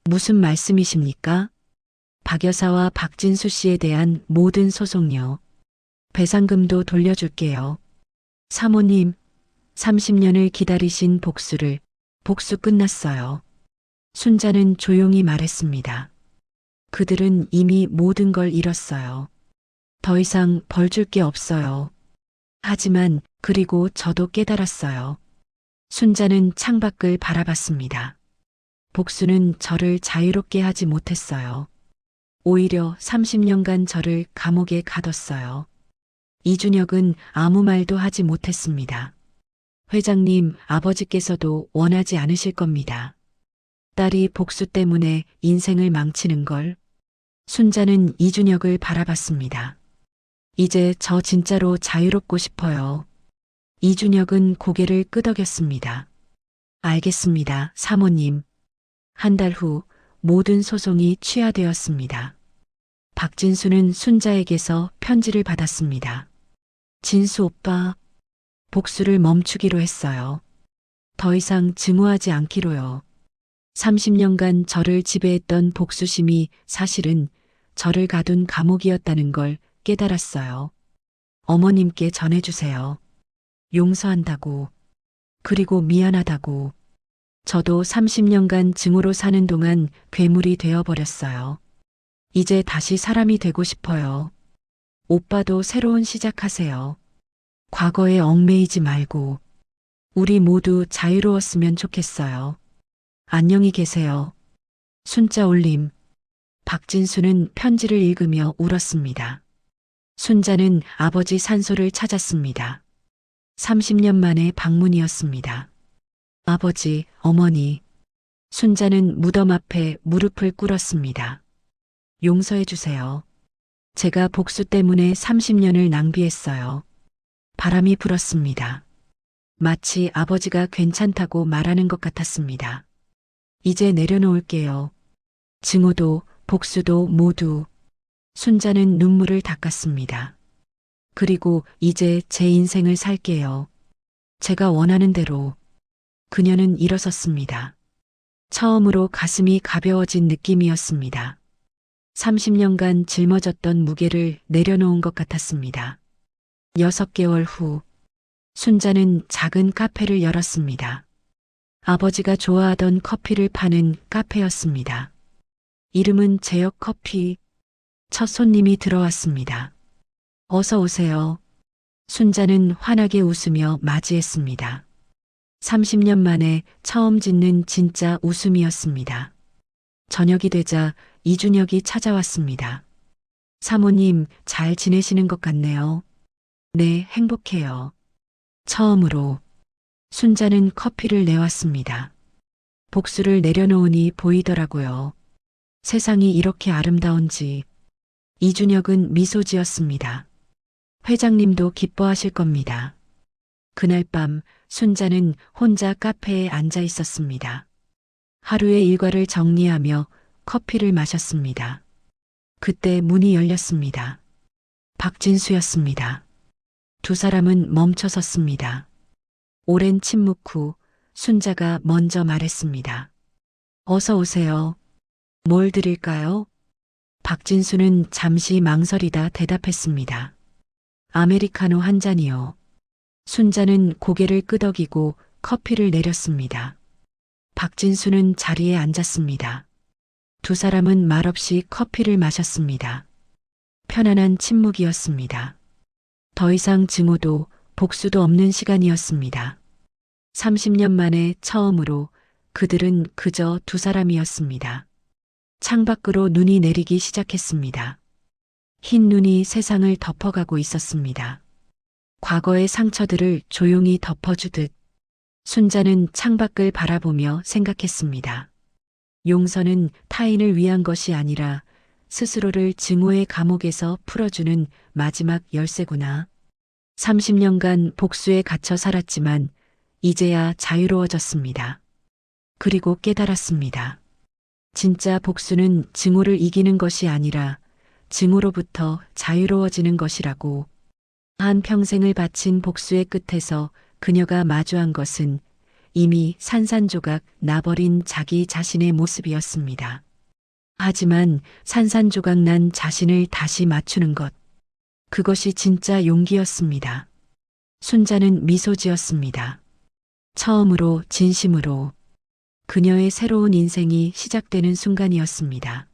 무슨 말씀이십니까? 박 여사와 박진수 씨에 대한 모든 소송요. 배상금도 돌려줄게요. 사모님, 30년을 기다리신 복수 끝났어요. 순자는 조용히 말했습니다. 그들은 이미 모든 걸 잃었어요. 더 이상 벌 줄 게 없어요. 하지만 그리고 저도 깨달았어요. 순자는 창밖을 바라봤습니다. 복수는 저를 자유롭게 하지 못했어요. 오히려 30년간 저를 감옥에 가뒀어요. 이준혁은 아무 말도 하지 못했습니다. 회장님, 아버지께서도 원하지 않으실 겁니다. 딸이 복수 때문에 인생을 망치는 걸. 순자는 이준혁을 바라봤습니다. 이제 저 진짜로 자유롭고 싶어요. 이준혁은 고개를 끄덕였습니다. 알겠습니다, 사모님. 한 달 후 모든 소송이 취하되었습니다. 박진수는 순자에게서 편지를 받았습니다. 진수 오빠, 복수를 멈추기로 했어요. 더 이상 증오하지 않기로요. 30년간 저를 지배했던 복수심이 사실은 저를 가둔 감옥이었다는 걸 깨달았어요. 어머님께 전해주세요. 용서한다고. 그리고 미안하다고. 저도 30년간 증오로 사는 동안 괴물이 되어버렸어요. 이제 다시 사람이 되고 싶어요. 오빠도 새로운 시작하세요. 과거에 얽매이지 말고. 우리 모두 자유로웠으면 좋겠어요. 안녕히 계세요. 순자 올림. 박진수는 편지를 읽으며 울었습니다. 순자는 아버지 산소를 찾았습니다. 30년 만의 방문이었습니다. 아버지, 어머니. 순자는 무덤 앞에 무릎을 꿇었습니다. 용서해 주세요. 제가 복수 때문에 30년을 낭비했어요. 바람이 불었습니다. 마치 아버지가 괜찮다고 말하는 것 같았습니다. 이제 내려놓을게요. 증오도 복수도 모두. 순자는 눈물을 닦았습니다. 그리고 이제 제 인생을 살게요. 제가 원하는 대로. 그녀는 일어섰습니다. 처음으로 가슴이 가벼워진 느낌이었습니다. 30년간 짊어졌던 무게를 내려놓은 것 같았습니다. 6개월 후, 순자는 작은 카페를 열었습니다. 아버지가 좋아하던 커피를 파는 카페였습니다. 이름은 제역 커피. 첫 손님이 들어왔습니다. 어서 오세요. 순자는 환하게 웃으며 맞이했습니다. 30년 만에 처음 짓는 진짜 웃음이었습니다. 저녁이 되자 이준혁이 찾아왔습니다. 사모님, 잘 지내시는 것 같네요. 네, 행복해요. 처음으로 순자는 커피를 내왔습니다. 복수를 내려놓으니 보이더라고요. 세상이 이렇게 아름다운지. 이준혁은 미소 지었습니다. 회장님도 기뻐하실 겁니다. 그날 밤 순자는 혼자 카페에 앉아 있었습니다. 하루의 일과를 정리하며 커피를 마셨습니다. 그때 문이 열렸습니다. 박진수였습니다. 두 사람은 멈춰 섰습니다. 오랜 침묵 후 순자가 먼저 말했습니다. 어서 오세요. 뭘 드릴까요? 박진수는 잠시 망설이다 대답했습니다. 아메리카노 한 잔이요. 순자는 고개를 끄덕이고 커피를 내렸습니다. 박진수는 자리에 앉았습니다. 두 사람은 말없이 커피를 마셨습니다. 편안한 침묵이었습니다. 더 이상 증오도 복수도 없는 시간이었습니다. 30년 만에 처음으로 그들은 그저 두 사람이었습니다. 창밖으로 눈이 내리기 시작했습니다. 흰 눈이 세상을 덮어가고 있었습니다. 과거의 상처들을 조용히 덮어주듯 순자는 창밖을 바라보며 생각했습니다. 용서는 타인을 위한 것이 아니라 스스로를 증오의 감옥에서 풀어주는 마지막 열쇠구나. 30년간 복수에 갇혀 살았지만 이제야 자유로워졌습니다. 그리고 깨달았습니다. 진짜 복수는 증오를 이기는 것이 아니라 증오로부터 자유로워지는 것이라고. 한 평생을 바친 복수의 끝에서 그녀가 마주한 것은 이미 산산조각 나버린 자기 자신의 모습이었습니다. 하지만 산산조각 난 자신을 다시 맞추는 것, 그것이 진짜 용기였습니다. 순자는 미소 지었습니다. 처음으로 진심으로 그녀의 새로운 인생이 시작되는 순간이었습니다.